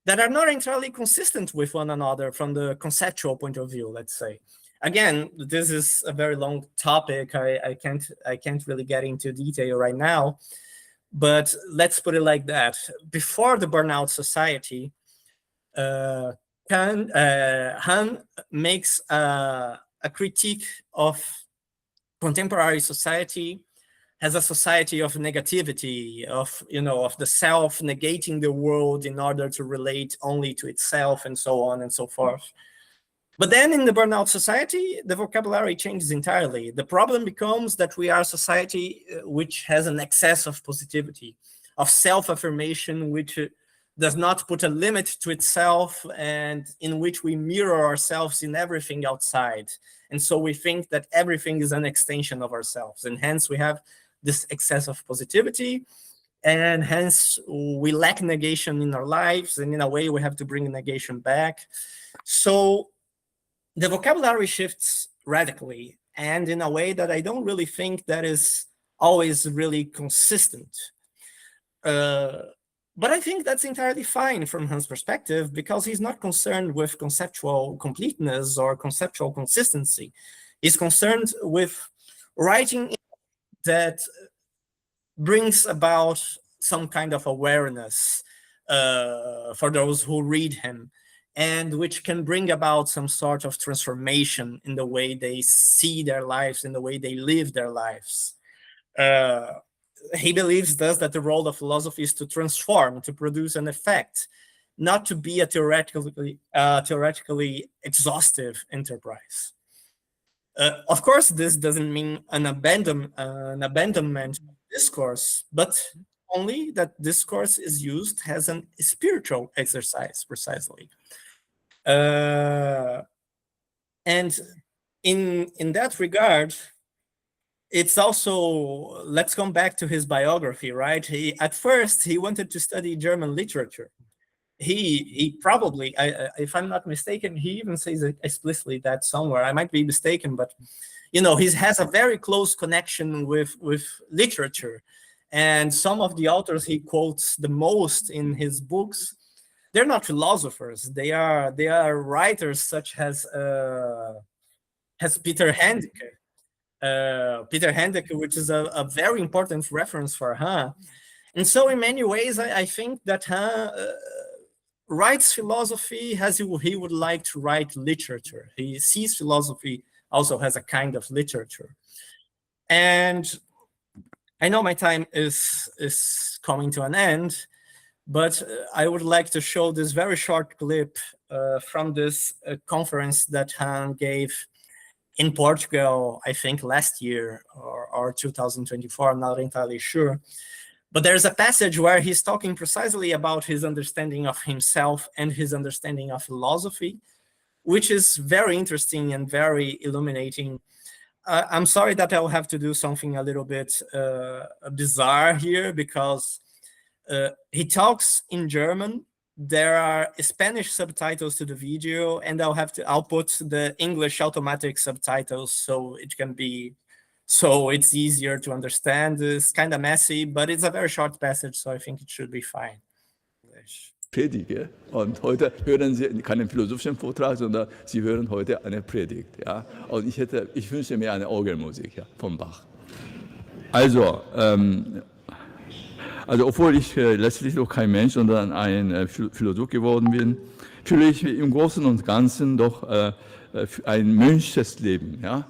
Speaker 2: that are not entirely consistent with one another from the conceptual point of view, let's say. Again, this is a very long topic. I can't really get into detail right now, but let's put it like that. Before the Burnout Society, Han makes a critique of contemporary society as a society of negativity, of the self negating the world in order to relate only to itself, and so on and so forth. But then in the Burnout Society, the vocabulary changes entirely. The problem becomes that we are a society which has an excess of positivity, of self-affirmation, which does not put a limit to itself, and in which we mirror ourselves in everything outside. And so we think that everything is an extension of ourselves, and hence we have this excess of positivity, and hence we lack negation in our lives, and in a way we have to bring negation back. So the vocabulary shifts radically, and in a way that I don't really think that is always really consistent. But I think that's entirely fine from Hans' perspective, because he's not concerned with conceptual completeness or conceptual consistency. He's concerned with writing that brings about some kind of awareness for those who read him, and which can bring about some sort of transformation in the way they see their lives, in the way they live their lives. He believes thus that the role of philosophy is to transform, to produce an effect, not to be a theoretically exhaustive enterprise. Of course, this doesn't mean an abandonment of discourse, but only that discourse is used as a spiritual exercise, precisely. And in that regard, it's also, let's come back to his biography, right? At first, he wanted to study German literature. He probably, if I'm not mistaken, he even says explicitly that somewhere. I might be mistaken, but he has a very close connection with literature. And some of the authors he quotes the most in his books, they're not philosophers. They are writers such as Peter Handke. Peter Handke, which is a very important reference for Han. And so in many ways, I think that Han writes philosophy as he would like to write literature. He sees philosophy also as a kind of literature. And I know my time is coming to an end, but I would like to show this very short clip from this conference that Han gave in Portugal, I think last year or 2024, I'm not entirely sure. But there's a passage where he's talking precisely about his understanding of himself and his understanding of philosophy, which is very interesting and very illuminating. I'm sorry that I'll have to do something a little bit bizarre here, because he talks in German. There are Spanish subtitles to the video, and I'll put the English automatic subtitles so it's easier to understand. It's kind of messy, but it's a very short passage, so I think it should be fine.
Speaker 3: Predige. Und heute hören Sie keinen philosophischen Vortrag, sondern Sie hören heute eine Predigt. Ja? Und ich wünsche mir eine Orgelmusik, ja, von Bach. Also obwohl ich letztlich noch kein Mensch, sondern ein Philosoph geworden bin, fühle ich im Großen und Ganzen doch ein Mönches Leben. Ja?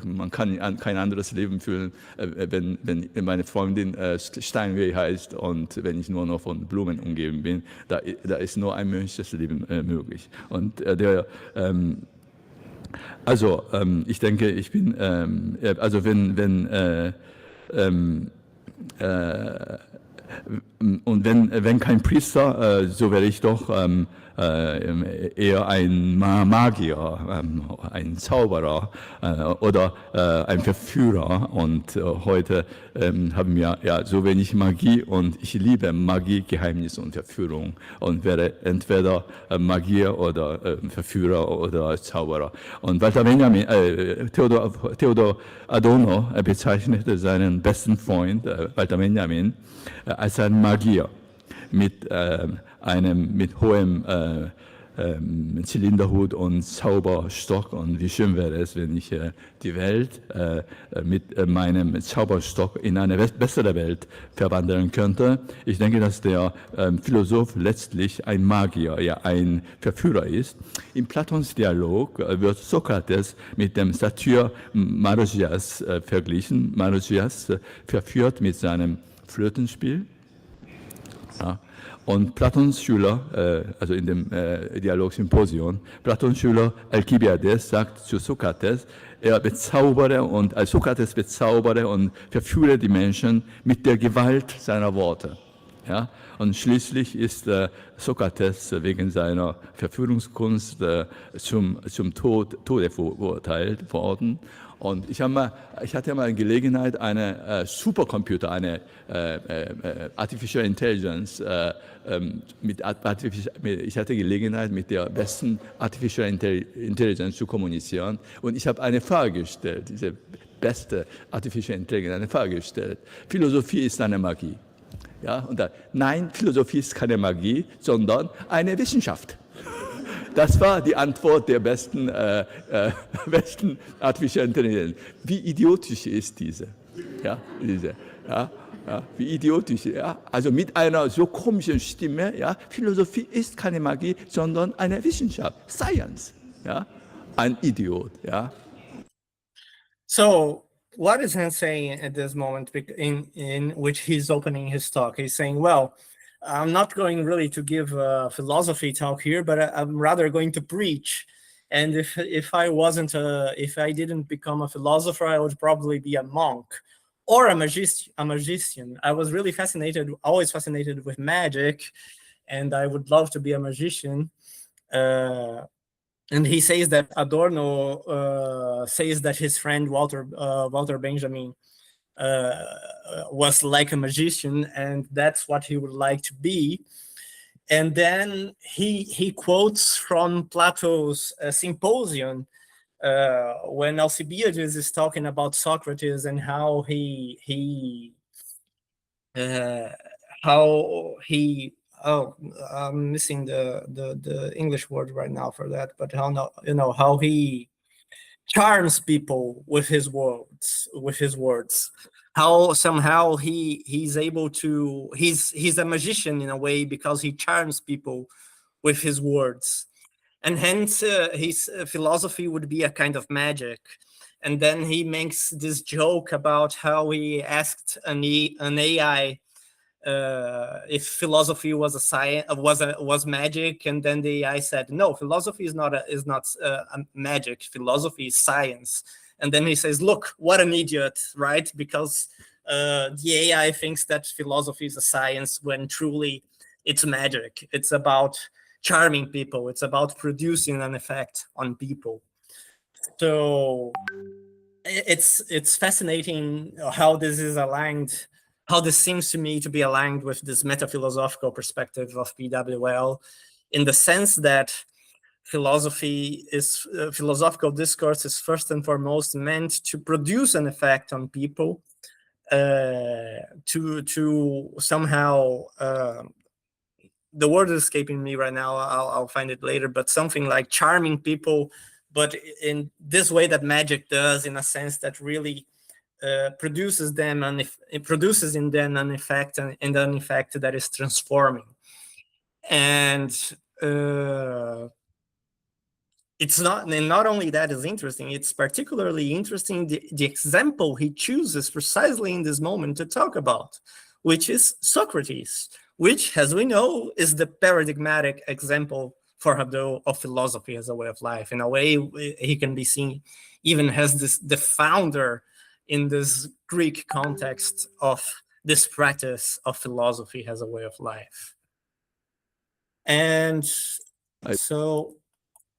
Speaker 3: Man kann kein anderes Leben fühlen, wenn meine Freundin Steinway heißt und wenn ich nur noch von Blumen umgeben bin. Da ist nur ein Mönches Leben möglich. Und ich denke, ich bin, wenn kein Priester, so wäre ich doch eher ein Magier, ein Zauberer oder ein Verführer. Und heute haben wir ja so wenig Magie, und ich liebe Magie, Geheimnis und Verführung, und wäre entweder Magier oder Verführer oder Zauberer. Und Walter Benjamin, Theodor Adorno bezeichnete seinen besten Freund Walter Benjamin als ein Magier mit hohem Zylinderhut und Zauberstock. Und wie schön wäre es, wenn ich die Welt mit meinem Zauberstock in eine bessere Welt verwandeln könnte. Ich denke, dass der Philosoph letztlich ein Magier, ja ein Verführer ist. Im Platons Dialog wird Sokrates mit dem Satyr Marosias verglichen. Marosias verführt mit seinem Flötenspiel. Ja. Und Platons Schüler, also in dem Dialogsymposion, Platons Schüler Alkibiades sagt zu Sokrates, Sokrates bezaubere und verführe die Menschen mit der Gewalt seiner Worte. Ja? Und schließlich ist Sokrates wegen seiner Verführungskunst zum Tode verurteilt worden. Und ich hatte mal Gelegenheit, eine Supercomputer, eine Artificial Intelligence, ich hatte Gelegenheit, mit der besten Artificial Intelligence zu kommunizieren. Und ich habe eine Frage gestellt, diese beste Artificial Intelligence, eine Frage gestellt. Philosophie ist eine Magie. Ja, und dann, nein, Philosophie ist keine Magie, sondern eine Wissenschaft. Das war die Antwort der besten Artificial Intelligence. Wie idiotisch ist diese? Ja, wie idiotisch. Ja? Also mit einer so komischen Stimme, ja, Philosophie ist keine Magie, sondern eine Wissenschaft, Science. Ja? Ein Idiot. Ja?
Speaker 2: So, what is Hans saying at this moment in which he's opening his talk? He's saying, well, I'm not going really to give a philosophy talk here, but I'm rather going to preach. And if I didn't become a philosopher, I would probably be a monk or a magician. I was really always fascinated with magic, and I would love to be a magician. And he says that Adorno says that his friend Walter Benjamin was like a magician, and that's what he would like to be. And then he quotes from Plato's Symposium when Alcibiades is talking about Socrates and how I'm missing the English word right now for that, but how he charms people with his words, how somehow he's able to, he's a magician in a way because he charms people with his words, and hence his philosophy would be a kind of magic. And then he makes this joke about how he asked an AI if philosophy was a science, was magic, and then the AI said, no, philosophy is not a magic. Philosophy is science. And then he says, look, what an idiot, right? Because the AI thinks that philosophy is a science when truly it's magic. It's about charming people. It's about producing an effect on people. So it's fascinating how this is aligned, how this seems to me to be aligned with this metaphilosophical perspective of PWL, in the sense that philosophical discourse is first and foremost meant to produce an effect on people, to somehow, the word is escaping me right now, I'll find it later, but something like charming people, but in this way that magic does, in a sense that really produces in them an effect, and an effect that is transforming. And it's not only that is interesting, it's particularly interesting the example he chooses precisely in this moment to talk about, which is Socrates, which, as we know, is the paradigmatic example for Hadot of philosophy as a way of life. In a way, he can be seen even as the founder in this Greek context of this practice of philosophy as a way of life. And so,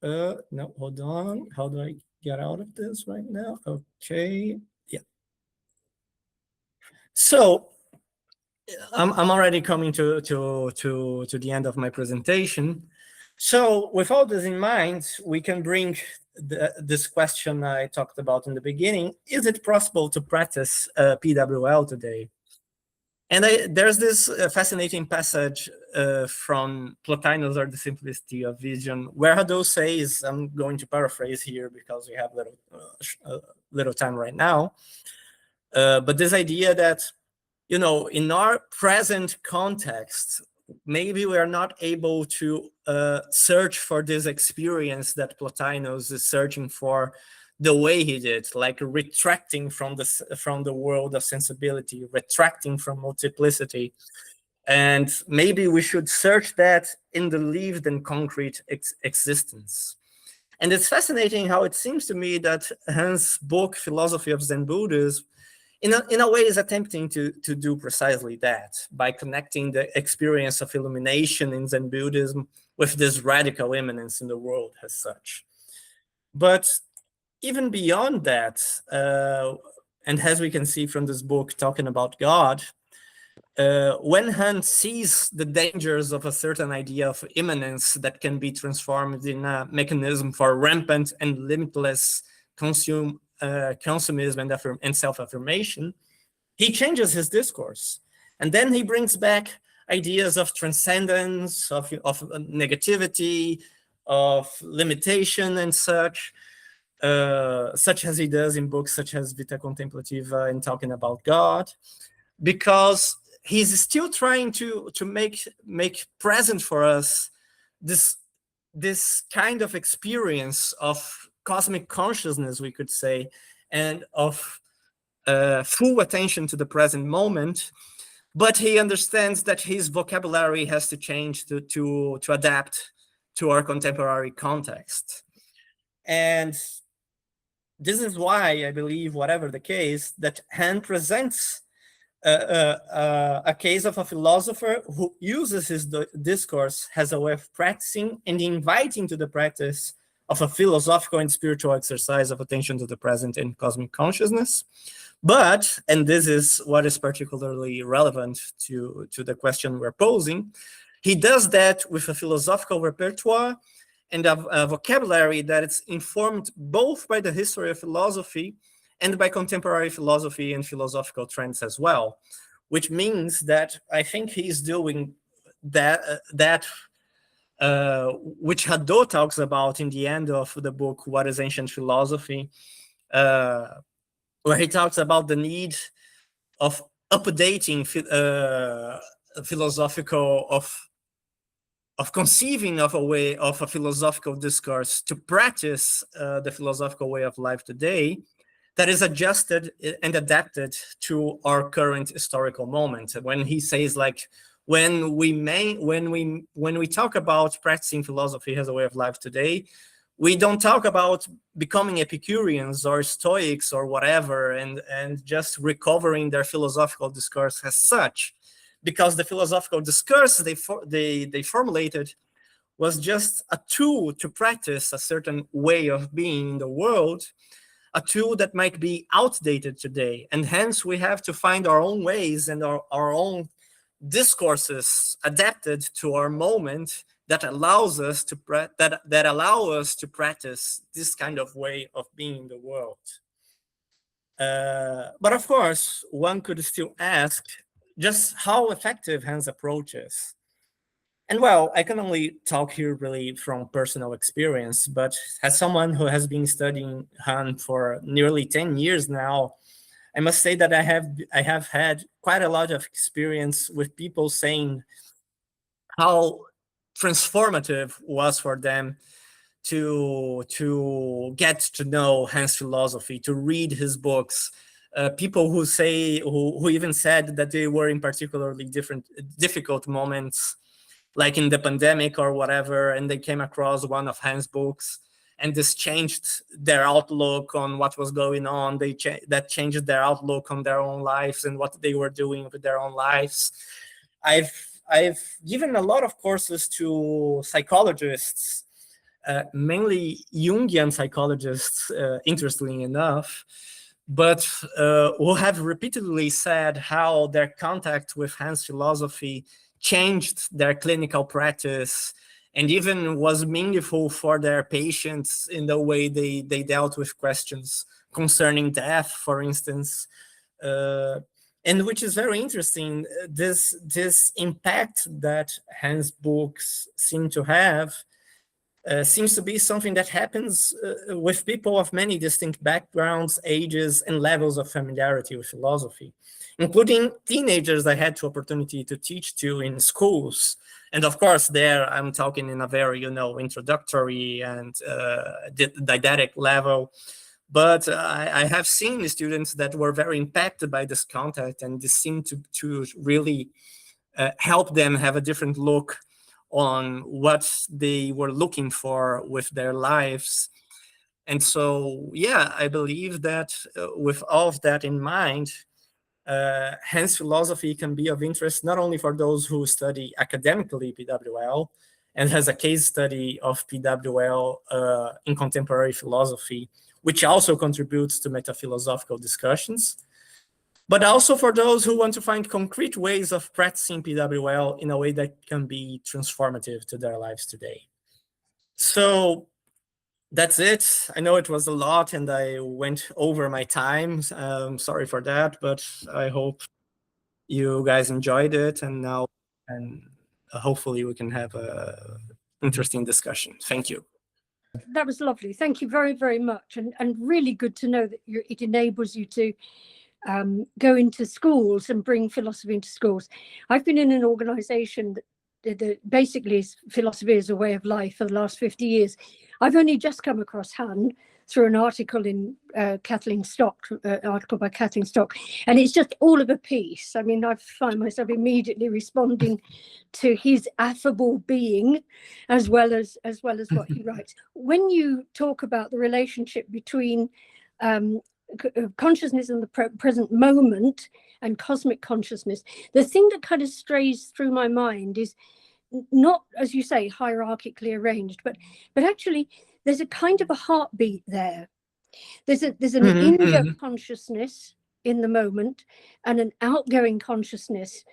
Speaker 2: no, hold on. How do I get out of this right now? Okay, yeah. So I'm already coming to the end of my presentation. So with all this in mind, we can bring this question I talked about in the beginning. Is it possible to practice PWL today? And there's this fascinating passage from Plotinus or the Simplicity of Vision, where Hadot says, I'm going to paraphrase here because we have little time right now, but this idea that, in our present context, maybe we are not able to search for this experience that Plotinus is searching for the way he did, like retracting from the world of sensibility, retracting from multiplicity. And maybe we should search that in the lived and concrete existence. And it's fascinating how it seems to me that Hans' book, Philosophy of Zen Buddhism, in a way is attempting to do precisely that by connecting the experience of illumination in Zen Buddhism with this radical immanence in the world as such. But even beyond that, and as we can see from this book talking about God, when Han sees the dangers of a certain idea of immanence that can be transformed in a mechanism for rampant and limitless consumerism and self-affirmation, he changes his discourse. And then he brings back ideas of transcendence, of negativity, of limitation and such as he does in books such as Vita Contemplativa and talking about God, because he's still trying to make present for us this kind of experience of cosmic consciousness, we could say, and of full attention to the present moment. But he understands that his vocabulary has to change to adapt to our contemporary context. And this is why I believe, whatever the case, that Han presents a case of a philosopher who uses his discourse as a way of practicing and inviting to the practice of a philosophical and spiritual exercise of attention to the present and cosmic consciousness. But, and this is what is particularly relevant to the question we're posing, he does that with a philosophical repertoire and a vocabulary that is informed both by the history of philosophy and by contemporary philosophy and philosophical trends as well, which means that I think he's doing that which Hadot talks about in the end of the book, What is Ancient Philosophy, where he talks about the need of updating philosophical, of conceiving of a philosophical discourse to practice the philosophical way of life today that is adjusted and adapted to our current historical moment. When he says, like, when we talk about practicing philosophy as a way of life today, we don't talk about becoming Epicureans or Stoics or whatever and just recovering their philosophical discourse as such, because the philosophical discourse they formulated was just a tool to practice a certain way of being in the world, a tool that might be outdated today. And hence we have to find our own ways and our own discourses adapted to our moment that allows us to allow us to practice this kind of way of being in the world. But of course, one could still ask just how effective Han's approach is. And well, I can only talk here really from personal experience, but as someone who has been studying Han for nearly 10 years now, I must say that I have had quite a lot of experience with people saying how transformative was for them to get to know Han's philosophy, to read his books. People who even said that they were in particularly difficult moments, like in the pandemic or whatever, and they came across one of Han's books, and this changed their outlook on what was going on. That changed their outlook on their own lives and what they were doing with their own lives. I've given a lot of courses to psychologists, mainly Jungian psychologists, interestingly enough, but who have repeatedly said how their contact with Han's philosophy changed their clinical practice and even was meaningful for their patients in the way they dealt with questions concerning death, for instance. And which is very interesting, this impact that Han's books seem to have seems to be something that happens with people of many distinct backgrounds, ages, and levels of familiarity with philosophy, including teenagers I had the opportunity to teach to in schools. And of course, there I'm talking in a very, introductory and didactic level. But I have seen students that were very impacted by this content, and this seemed to really help them have a different look on what they were looking for with their lives. And so, yeah, I believe that with all of that in mind, hence philosophy can be of interest not only for those who study academically PWL and has a case study of PWL in contemporary philosophy, which also contributes to metaphilosophical discussions, but also for those who want to find concrete ways of practicing PWL in a way that can be transformative to their lives today. So that's it. I know it was a lot and I went over my time. Sorry for that, but I hope you guys enjoyed it, and hopefully we can have a interesting discussion. Thank you.
Speaker 4: That was lovely. Thank you very, very much. And really good to know that it enables you to go into schools and bring philosophy into schools. I've been in an organization that basically philosophy is a way of life for the last 50 years. I've only just come across Han through an article in Kathleen Stock, article by Kathleen Stock, and it's just all of a piece. I mean, I find myself immediately responding to his affable being, as well as what he writes. When you talk about the relationship between consciousness in the present moment and cosmic consciousness, the thing that kind of strays through my mind is not, as you say, hierarchically arranged, but actually there's a kind of a heartbeat there. There's an in-go consciousness in the moment and an outgoing consciousness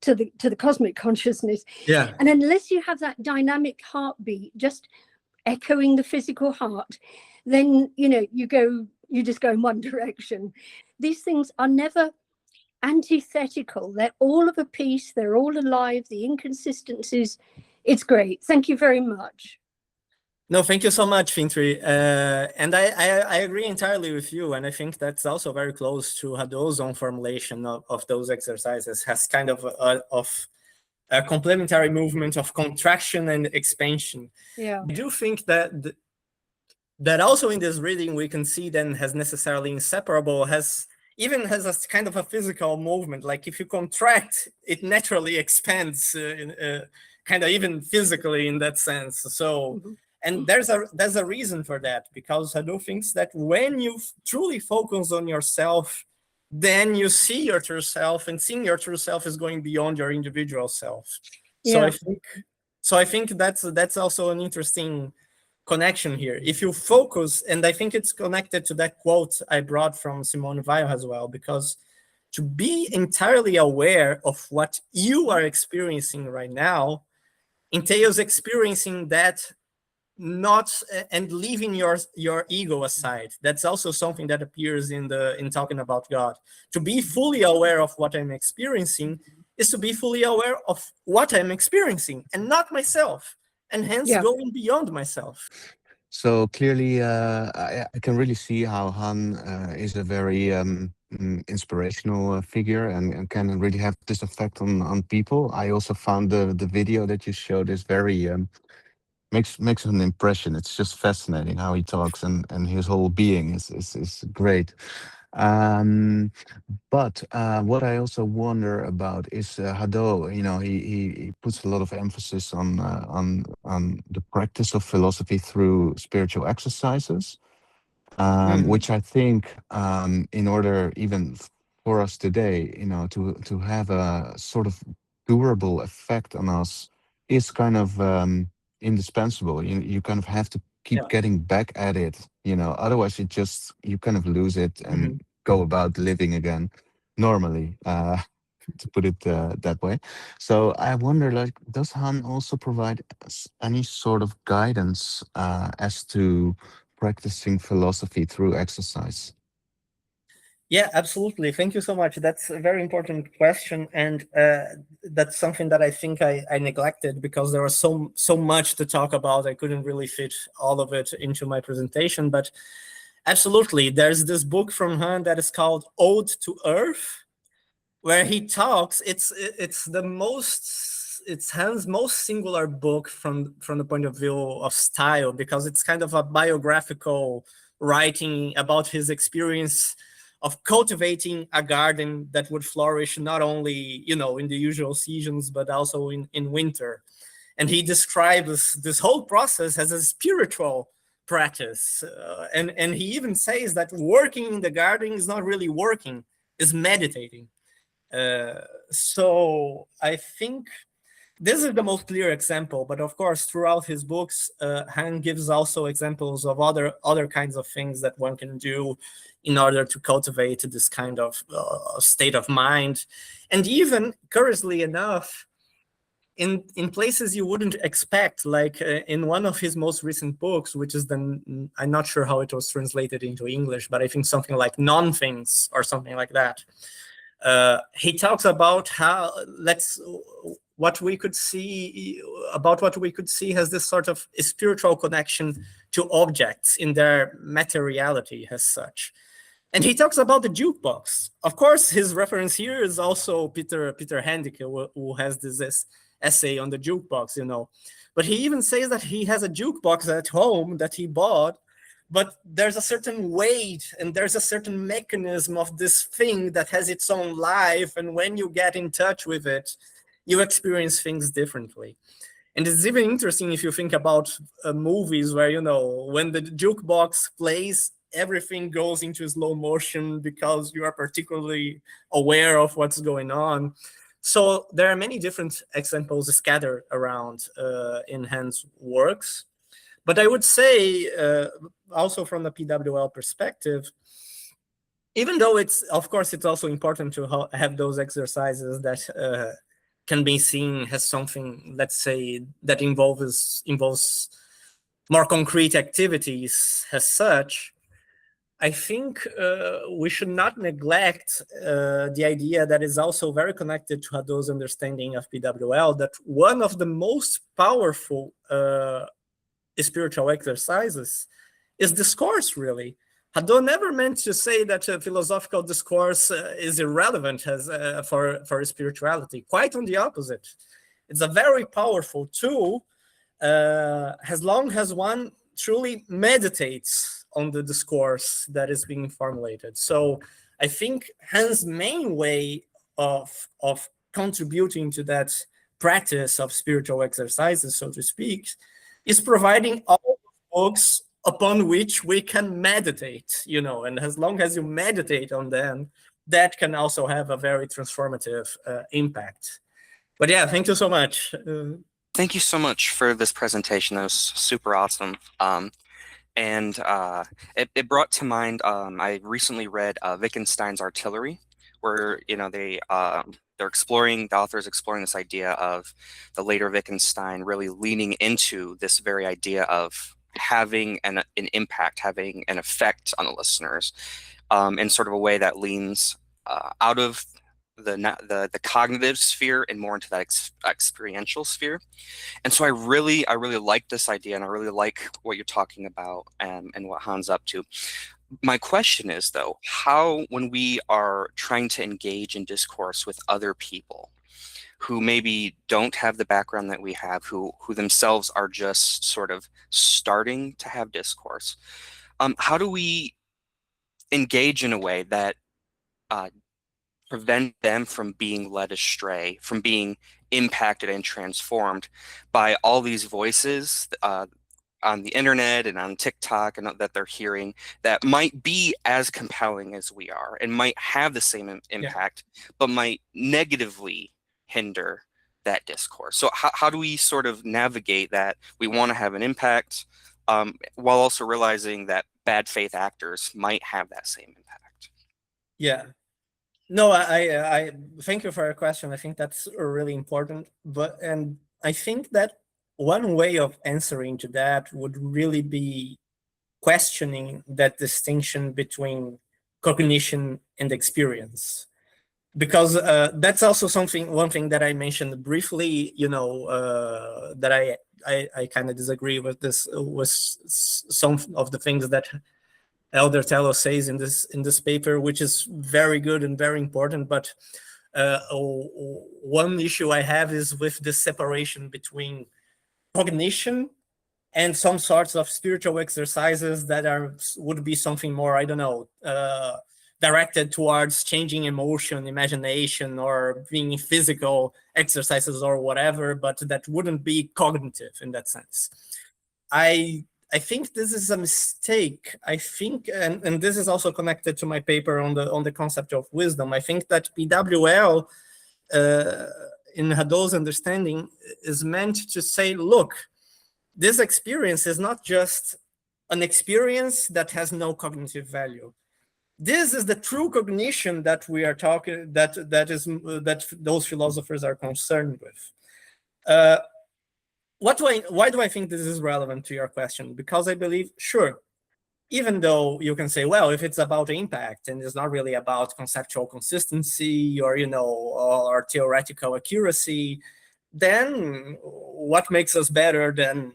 Speaker 4: to the cosmic consciousness.
Speaker 2: Yeah.
Speaker 4: And unless you have that dynamic heartbeat just echoing the physical heart, then you just go in one direction. These things are never antithetical. They're all of a piece. They're all alive. The inconsistencies. It's great. Thank you very much.
Speaker 2: No, thank you so much, Fintri. And I agree entirely with you. And I think that's also very close to Hadot's own formulation of those exercises, has kind of a complementary movement of contraction and expansion.
Speaker 4: Yeah.
Speaker 2: I do think that also in this reading, we can see then has necessarily inseparable, has a kind of a physical movement. Like if you contract, it naturally expands kind of even physically in that sense. So, and there's a reason for that, because Hadot thinks that when you truly focus on yourself, then you see your true self, and seeing your true self is going beyond your individual self.
Speaker 4: Yeah.
Speaker 2: So I think that's also an interesting connection here. If you focus, and I think it's connected to that quote I brought from Simone Weil as well, because to be entirely aware of what you are experiencing right now entails experiencing that and leaving your ego aside. That's also something that appears in talking about God. To be fully aware of what I'm experiencing is to be fully aware of what I'm experiencing and not myself, and hence going beyond myself.
Speaker 5: So clearly, I can really see how Han is a very inspirational figure and can really have this effect on people. I also found the video that you showed is very makes an impression. It's just fascinating how he talks, and his whole being is great. But what I also wonder about is Hadot. He puts a lot of emphasis on the practice of philosophy through spiritual exercises, which I think, in order even for us today, to have a sort of durable effect on us, is kind of indispensable. You kind of have to keep getting back at it. Otherwise you kind of lose it and go about living again normally, to put it that way. So I wonder, does Han also provide any sort of guidance as to practicing philosophy through exercise?
Speaker 2: Yeah, absolutely. Thank you so much. That's a very important question, and that's something that I think I neglected because there was so much to talk about. I couldn't really fit all of it into my presentation, but absolutely, there's this book from Han that is called Ode to Earth, where he talks. It's Han's most singular book from the point of view of style, because it's kind of a biographical writing about his experience of cultivating a garden that would flourish not only, in the usual seasons, but also in winter. And he describes this whole process as a spiritual practice. And he even says that working in the garden is not really working, is meditating. So I think this is the most clear example, but of course, throughout his books, Han gives also examples of other kinds of things that one can do in order to cultivate this kind of state of mind. And even, curiously enough, in places you wouldn't expect, like in one of his most recent books, which is I'm not sure how it was translated into English, but I think something like Non-Things or something like that. He talks about how what we could see has this sort of spiritual connection to objects in their materiality as such. And he talks about the jukebox. Of course, his reference here is also Peter Handke, who has this essay on the jukebox, you know. But he even says that he has a jukebox at home that he bought, but there's a certain weight and there's a certain mechanism of this thing that has its own life. And when you get in touch with it, you experience things differently. And it's even interesting if you think about movies where, you know, when the jukebox plays, everything goes into slow motion because you are particularly aware of what's going on. So there are many different examples scattered around in Han's works. But I would say, also from the PWL perspective, even though it's also important to have those exercises that can be seen as something, let's say, that involves more concrete activities as such, I think we should not neglect the idea that is also very connected to Hadot's understanding of PWL, that one of the most powerful spiritual exercises is discourse, really. Hadot never meant to say that philosophical discourse is irrelevant for spirituality. Quite on the opposite. It's a very powerful tool as long as one truly meditates on the discourse that is being formulated. So I think Han's main way of contributing to that practice of spiritual exercises, so to speak, is providing all the books upon which we can meditate, you know, and as long as you meditate on them, that can also have a very transformative impact. But yeah, thank you so much.
Speaker 6: Thank you so much for this presentation. That was super awesome. And it brought to mind, I recently read Wittgenstein's Artillery, where, you know, the author is exploring this idea of the later Wittgenstein really leaning into this very idea of having an impact, having an effect on the listeners, in sort of a way that leans out of the cognitive sphere and more into that experiential sphere. And so I really like this idea, and I really like what you're talking about and what Han's up to. My question is, though, how, when we are trying to engage in discourse with other people who maybe don't have the background that we have, who themselves are just sort of starting to have discourse, how do we engage in a way that prevent them from being led astray, from being impacted and transformed by all these voices on the internet and on TikTok and that they're hearing that might be as compelling as we are and might have the same impact, but might negatively hinder that discourse? So how do we sort of navigate that? We want to have an impact while also realizing that bad faith actors might have that same impact.
Speaker 2: Yeah. No, I thank you for your question. I think that's really important. And I think that one way of answering to that would really be questioning that distinction between cognition and experience, because that's also one thing that I mentioned briefly. You know, that I kind of disagree with some of the things that Elder Tello says in this paper, which is very good and very important. But one issue I have is with the separation between cognition and some sorts of spiritual exercises that would be something more, I don't know, directed towards changing emotion, imagination, or being physical exercises or whatever, but that wouldn't be cognitive in that sense. I I think this is a mistake. I think, and this is also connected to my paper on the concept of wisdom. I think that PWL, in Hadot's understanding, is meant to say, look, this experience is not just an experience that has no cognitive value. This is the true cognition that we are talking, that those philosophers are concerned with. Why do I think this is relevant to your question? Because I believe, sure, even though you can say, well, if it's about impact and it's not really about conceptual consistency or, or theoretical accuracy, then what makes us better than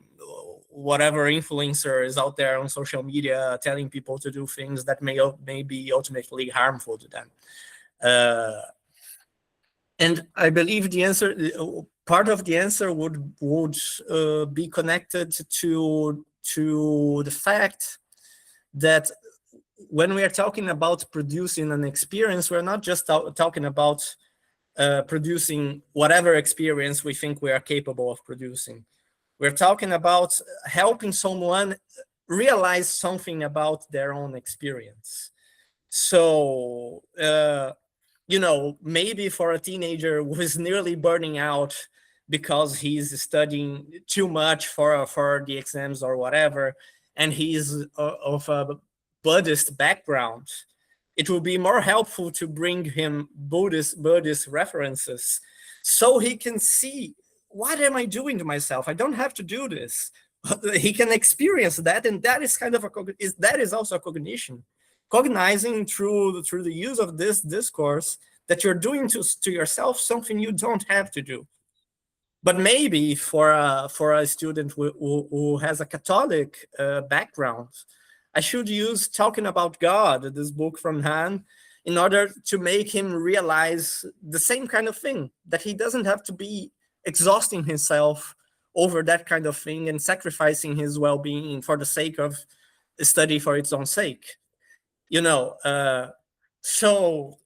Speaker 2: whatever influencer is out there on social media telling people to do things that may be ultimately harmful to them? And I believe the answer, part of the answer would be connected to the fact that when we are talking about producing an experience, we're not just talking about producing whatever experience we think we are capable of producing. We're talking about helping someone realize something about their own experience. So, maybe for a teenager who is nearly burning out because he's studying too much for the exams or whatever, and he's of a Buddhist background, it will be more helpful to bring him Buddhist references so he can see, what am I doing to myself? I don't have to do this. He can experience that, and that is kind of that is also a cognition. Cognizing through the use of this discourse that you're doing to yourself something you don't have to do. But maybe for a student who has a Catholic background, I should use Talking About God, this book from Han, in order to make him realize the same kind of thing, that he doesn't have to be exhausting himself over that kind of thing and sacrificing his well-being for the sake of study for its own sake. So,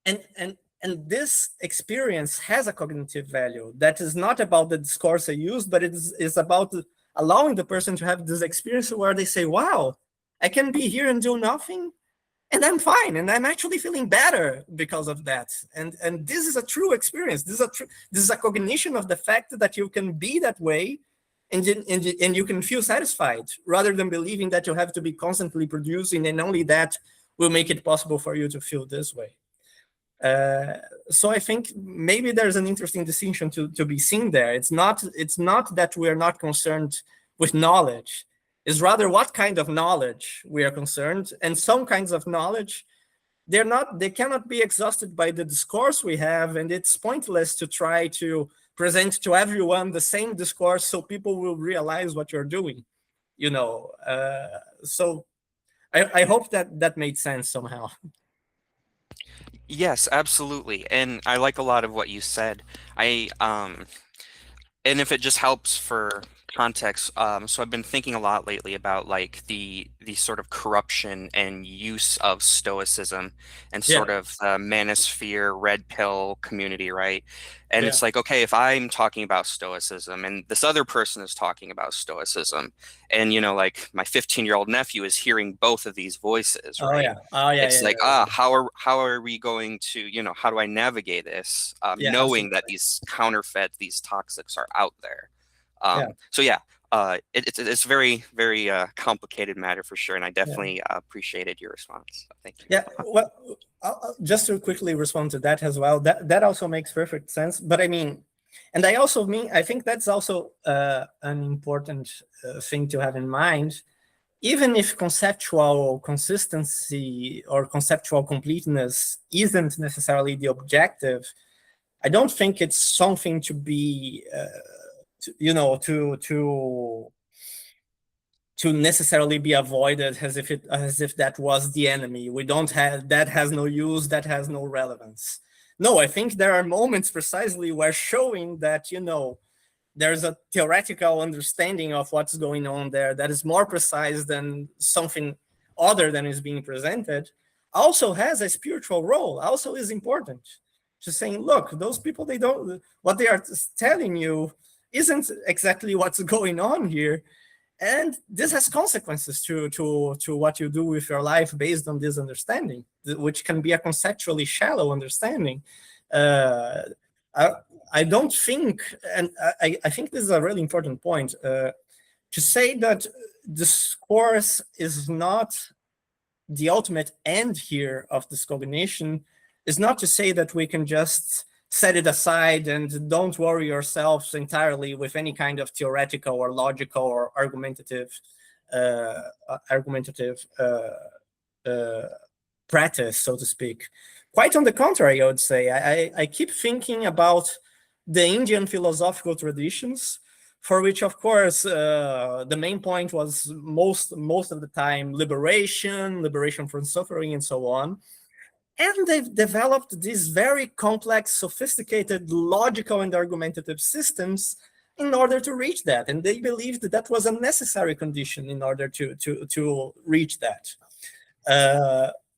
Speaker 2: and this experience has a cognitive value that is not about the discourse I use, but it is about allowing the person to have this experience where they say, wow, I can be here and do nothing, and I'm fine, and I'm actually feeling better because of that. And this is a true experience. This is a cognition of the fact that you can be that way, and you can feel satisfied, rather than believing that you have to be constantly producing, and only that will make it possible for you to feel this way. So I think maybe there's an interesting distinction to be seen there. It's not that we're not concerned with knowledge. It's rather what kind of knowledge we are concerned. And some kinds of knowledge, they cannot be exhausted by the discourse we have, and it's pointless to try to present to everyone the same discourse so people will realize what you're doing. So I hope that made sense somehow.
Speaker 6: Yes, absolutely. And I like a lot of what you said. And if it just helps for context, so I've been thinking a lot lately about like the sort of corruption and use of Stoicism and sort of manosphere, red pill community, right? And it's like, okay, if I'm talking about Stoicism and this other person is talking about Stoicism, and like my 15-year-old nephew is hearing both of these voices, right? It's like, how are we going to, how do I navigate this, knowing that these counterfeit, these toxics are out there? So it's very, very complicated matter for sure, and I definitely appreciated your response. Thank you.
Speaker 2: Yeah, well, just to quickly respond to that as well, that also makes perfect sense. But I mean, and I think that's also an important thing to have in mind. Even if conceptual consistency or conceptual completeness isn't necessarily the objective, I don't think it's something to be to necessarily be avoided as if that was the enemy. We don't have, that has no use, that has no relevance. No, I think there are moments precisely where showing that, there's a theoretical understanding of what's going on there that is more precise than something other than is being presented, also has a spiritual role, also is important. Just saying, look, those people, what they are telling you isn't exactly what's going on here. And this has consequences to what you do with your life based on this understanding, which can be a conceptually shallow understanding. I don't think, and I think this is a really important point, to say that discourse is not the ultimate end here of this cognition is not to say that we can just set it aside and don't worry yourselves entirely with any kind of theoretical or logical or argumentative practice, so to speak. Quite on the contrary, I would say. I keep thinking about the Indian philosophical traditions, for which, of course, the main point was most of the time liberation from suffering, and so on. And they've developed these very complex, sophisticated, logical and argumentative systems in order to reach that. And they believed that that was a necessary condition in order to reach that.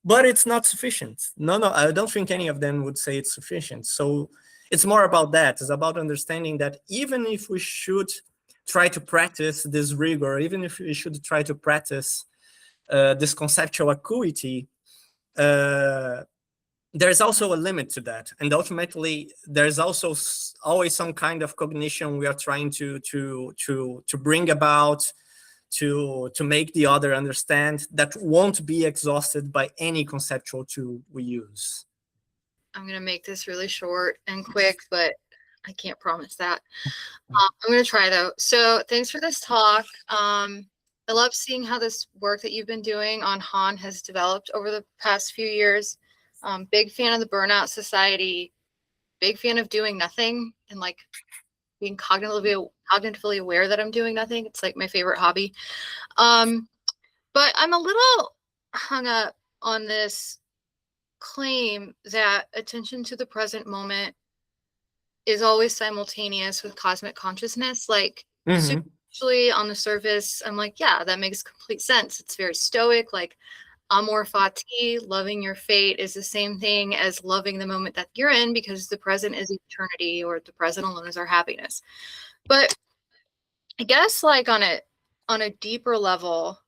Speaker 2: But it's not sufficient. No, I don't think any of them would say it's sufficient. So it's more about that. It's about understanding that even if we should try to practice this rigor, even if we should try to practice this conceptual acuity, there's also a limit to that. And ultimately, there's also always some kind of cognition we are trying to bring about, to make the other understand, that won't be exhausted by any conceptual tool we use.
Speaker 7: I'm going to make this really short and quick, but I can't promise that. I'm going to try though. So thanks for this talk. I love seeing how this work that you've been doing on Han has developed over the past few years. Big fan of the Burnout Society, big fan of doing nothing and like being cognitively aware that I'm doing nothing. It's like my favorite hobby. But I'm a little hung up on this claim that attention to the present moment is always simultaneous with cosmic consciousness. Like, superficially on the surface, I'm like, yeah, that makes complete sense. It's very stoic. Like, amor fati, loving your fate, is the same thing as loving the moment that you're in, because the present is eternity, or the present alone is our happiness. But I guess like on a deeper level,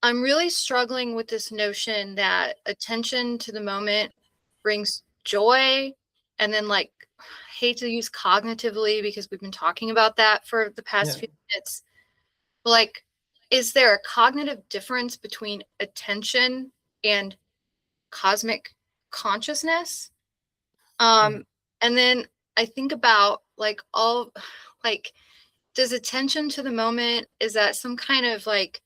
Speaker 7: I'm really struggling with this notion that attention to the moment brings joy. And then like, hate to use cognitively because we've been talking about that for the past few minutes. But like, is there a cognitive difference between attention and cosmic consciousness? And then I think about like does attention to the moment, is that some kind of like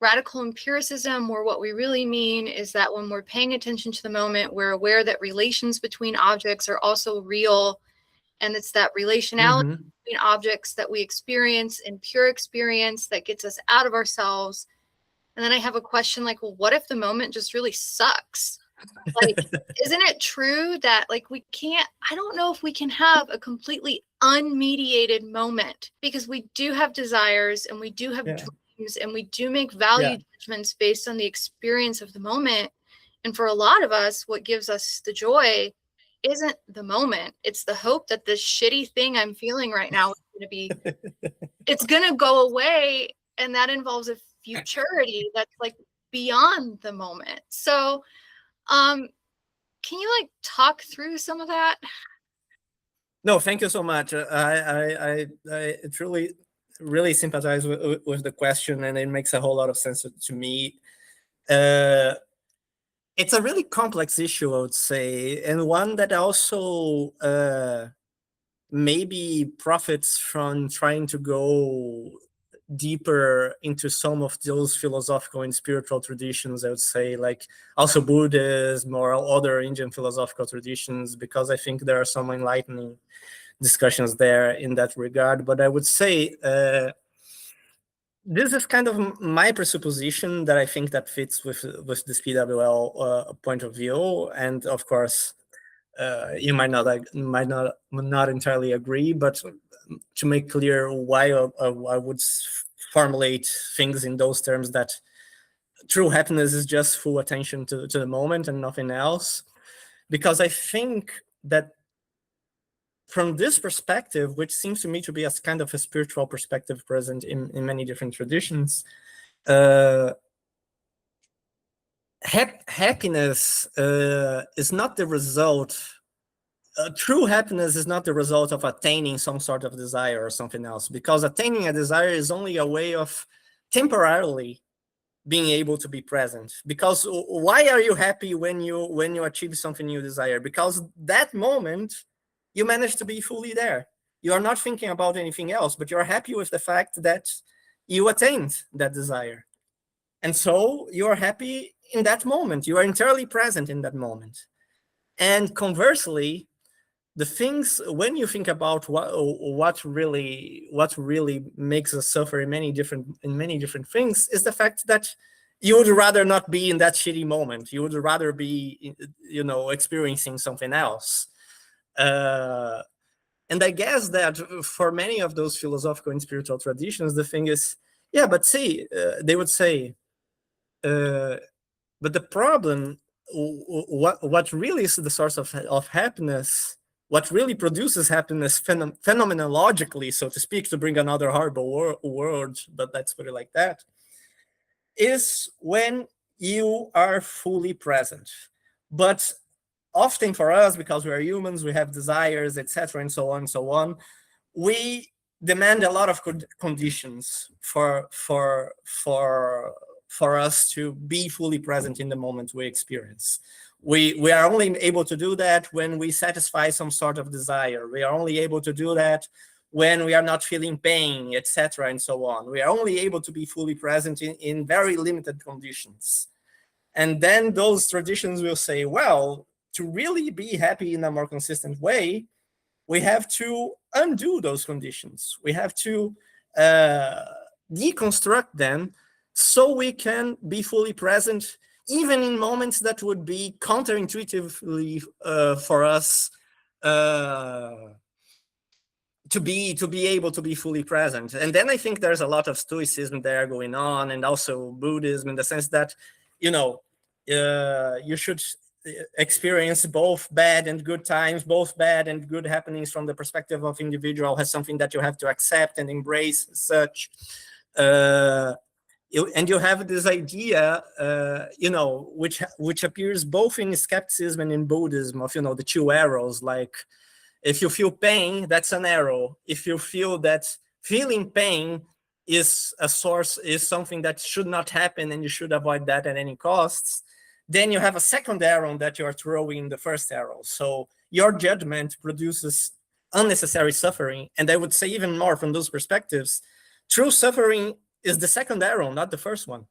Speaker 7: radical empiricism, or what we really mean is that when we're paying attention to the moment, we're aware that relations between objects are also real, and it's that relationality between objects that we experience in pure experience that gets us out of ourselves. And then I have a question like, well, what if the moment just really sucks? Like, isn't it true that like I don't know if we can have a completely unmediated moment, because we do have desires and we do have dreams and we do make value judgments based on the experience of the moment. And for a lot of us, what gives us the joy isn't the moment. It's the hope that this shitty thing I'm feeling right now is going to be, it's going to go away. And that involves a futurity that's like beyond the moment. So, can you like talk through some of that?
Speaker 2: No, thank you so much. I truly, really sympathize with the question, and it makes a whole lot of sense to me. It's a really complex issue, I would say, and one that also maybe profits from trying to go deeper into some of those philosophical and spiritual traditions, I would say, like also Buddhism or other Indian philosophical traditions, because I think there are some enlightening discussions there in that regard. But I would say this is kind of my presupposition that I think that fits with this PWL point of view. And of course, you might not entirely agree, but to make clear why I would formulate things in those terms, that true happiness is just full attention to the moment and nothing else. Because I think that from this perspective, which seems to me to be a kind of a spiritual perspective present in many different traditions, happiness is not the result. True happiness is not the result of attaining some sort of desire or something else, because attaining a desire is only a way of temporarily being able to be present. Because why are you happy when you achieve something you desire? Because that moment you manage to be fully there. You are not thinking about anything else, but you're happy with the fact that you attained that desire. And so you're happy in that moment. You are entirely present in that moment. And conversely, the things, when you think about what really makes us suffer in many different things, is the fact that you would rather not be in that shitty moment. You would rather be, experiencing something else. And I guess that for many of those philosophical and spiritual traditions, the thing is, yeah, but see, they would say, but the problem, what really is the source of happiness, what really produces happiness phenomenologically, so to speak, to bring another horrible word, but let's put it like that, is when you are fully present. But often for us, because we are humans, we have desires, etc., and so on, we demand a lot of conditions for us to be fully present in the moment we experience. We are only able to do that when we satisfy some sort of desire. We are only able to do that when we are not feeling pain, etc., and so on. We are only able to be fully present in very limited conditions. And then those traditions will say, well, to really be happy in a more consistent way, we have to undo those conditions. We have to deconstruct them so we can be fully present, even in moments that would be counterintuitively for us to be able to be fully present. And then I think there's a lot of stoicism there going on, and also Buddhism, in the sense that, you should experience both bad and good times, both bad and good happenings from the perspective of individual as something that you have to accept and embrace as such. And you have this idea, which appears both in skepticism and in Buddhism of, the two arrows. Like, if you feel pain, that's an arrow. If you feel that feeling pain is something that should not happen and you should avoid that at any costs, then you have a second arrow that you're throwing the first arrow. So your judgment produces unnecessary suffering. And I would say even more from those perspectives, true suffering is the second arrow, not the first one.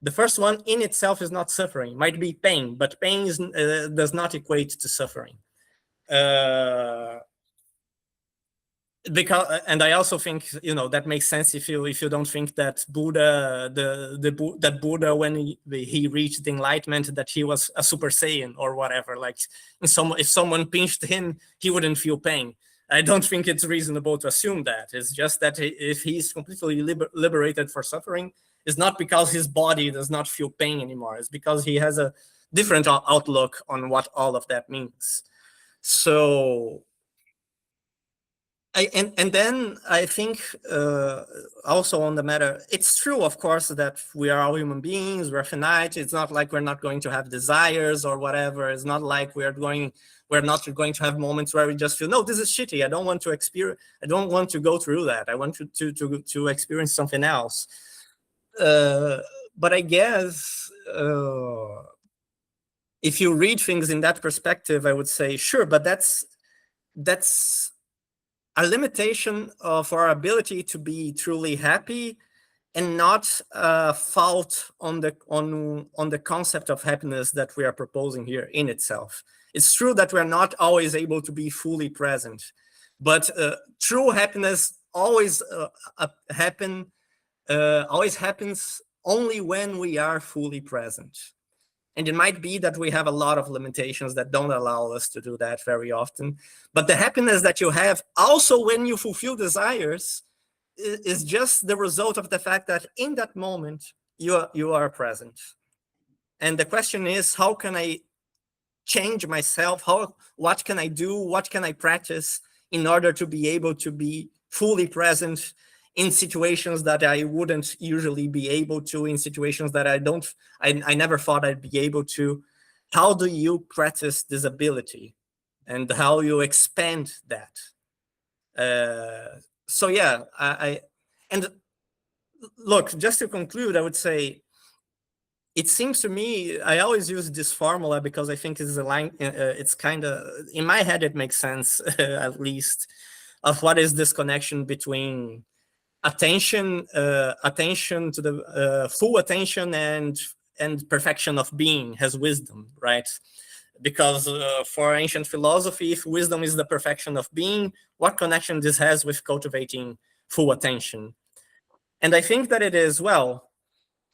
Speaker 2: The first one in itself is not suffering. It might be pain, but pain does not equate to suffering. And I also think that makes sense if you don't think that Buddha, that Buddha, when he reached the enlightenment, that he was a super saiyan or whatever. Like, if someone pinched him, he wouldn't feel pain. I don't think it's reasonable to assume that. It's just that if he's completely liberated for suffering, it's not because his body does not feel pain anymore. It's because he has a different outlook on what all of that means. So, and then I think also on the matter, it's true, of course, that we are all human beings, we're finite. It's not like we're not going to have desires or whatever. It's not like we're not going to have moments where we just feel, no, this is shitty. I don't want to experience. I don't want to go through that. I want to experience something else. But I guess if you read things in that perspective, I would say, sure, but that's a limitation of our ability to be truly happy, and not a fault on the concept of happiness that we are proposing here in itself. It's true that we're not always able to be fully present, but true happiness always happens only when we are fully present. And it might be that we have a lot of limitations that don't allow us to do that very often. But the happiness that you have also when you fulfill desires is just the result of the fact that in that moment you are present. And the question is, how can I change myself? What can I do? What can I practice in order to be able to be fully present in situations that I wouldn't usually be able to, in situations that I never thought I'd be able to. How do you practice this ability, and how you expand that? So yeah, and look, just to conclude, I would say, it seems to me, I always use this formula because I think it's a line, it's kind of, in my head, it makes sense, at least, of what is this connection between attention to the full attention and perfection of being has wisdom, right? Because for ancient philosophy, if wisdom is the perfection of being, what connection this has with cultivating full attention? And I think that it is, well,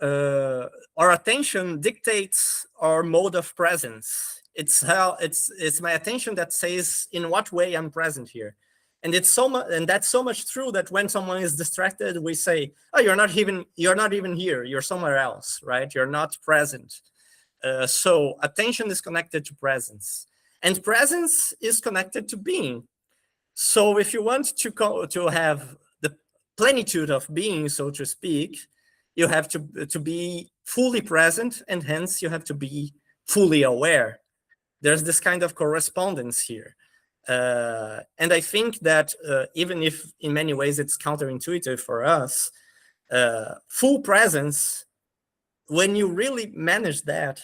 Speaker 2: our attention dictates our mode of presence. It's my attention that says in what way I'm present here. And it's so much, and that's so much true that when someone is distracted, we say, "Oh, you're not even here. You're somewhere else, right? You're not present." So attention is connected to presence, and presence is connected to being. So if you want to have the plenitude of being, so to speak, you have to be fully present, and hence you have to be fully aware. There's this kind of correspondence here. And I think that even if in many ways it's counterintuitive for us, full presence, when you really manage that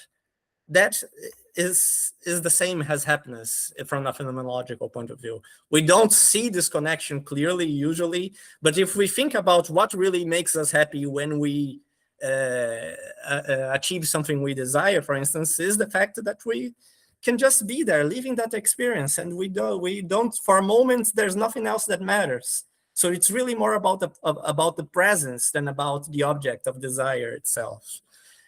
Speaker 2: is the same as happiness from a phenomenological point of view. We don't see this connection clearly usually, but if we think about what really makes us happy when we achieve something we desire, for instance, is the fact that we can just be there, living that experience, and we don't for a moment, there's nothing else that matters. So it's really more about the presence than about the object of desire itself.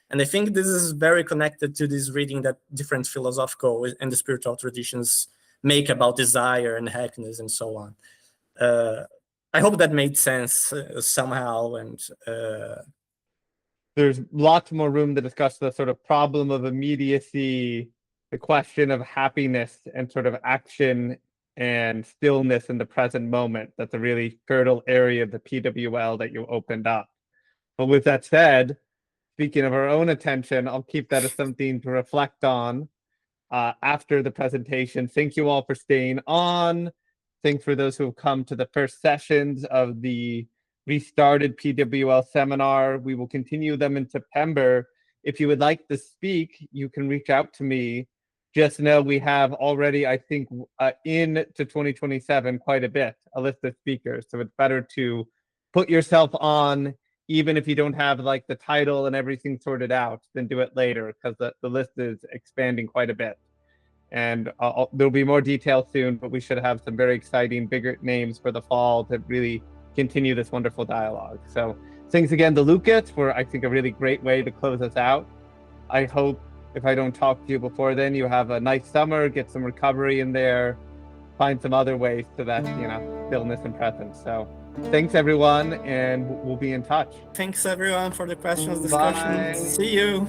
Speaker 2: And I think this is very connected to this reading that different philosophical and the spiritual traditions make about desire and happiness and so on. I hope that made sense somehow. And
Speaker 1: there's lots more room to discuss the sort of problem of immediacy, the question of happiness and sort of action and stillness in the present moment. That's a really fertile area of the PWL that you opened up. But with that said, speaking of our own attention, I'll keep that as something to reflect on after the presentation. Thank you all for staying on. Thanks for those who have come to the first sessions of the restarted PWL seminar. We will continue them in September. If you would like to speak, you can reach out to me. Just know we have already, I think, into 2027 quite a bit, a list of speakers. So it's better to put yourself on, even if you don't have like the title and everything sorted out, then do it later, because the list is expanding quite a bit. And there'll be more details soon, but we should have some very exciting, bigger names for the fall to really continue this wonderful dialogue. So thanks again to Lucas for, I think, a really great way to close us out. I hope if I don't talk to you before then, you have a nice summer, get some recovery in there, find some other ways to that, stillness and presence. So thanks everyone, and we'll be in touch.
Speaker 2: Thanks everyone for the questions, discussion.
Speaker 1: Bye.
Speaker 2: See you.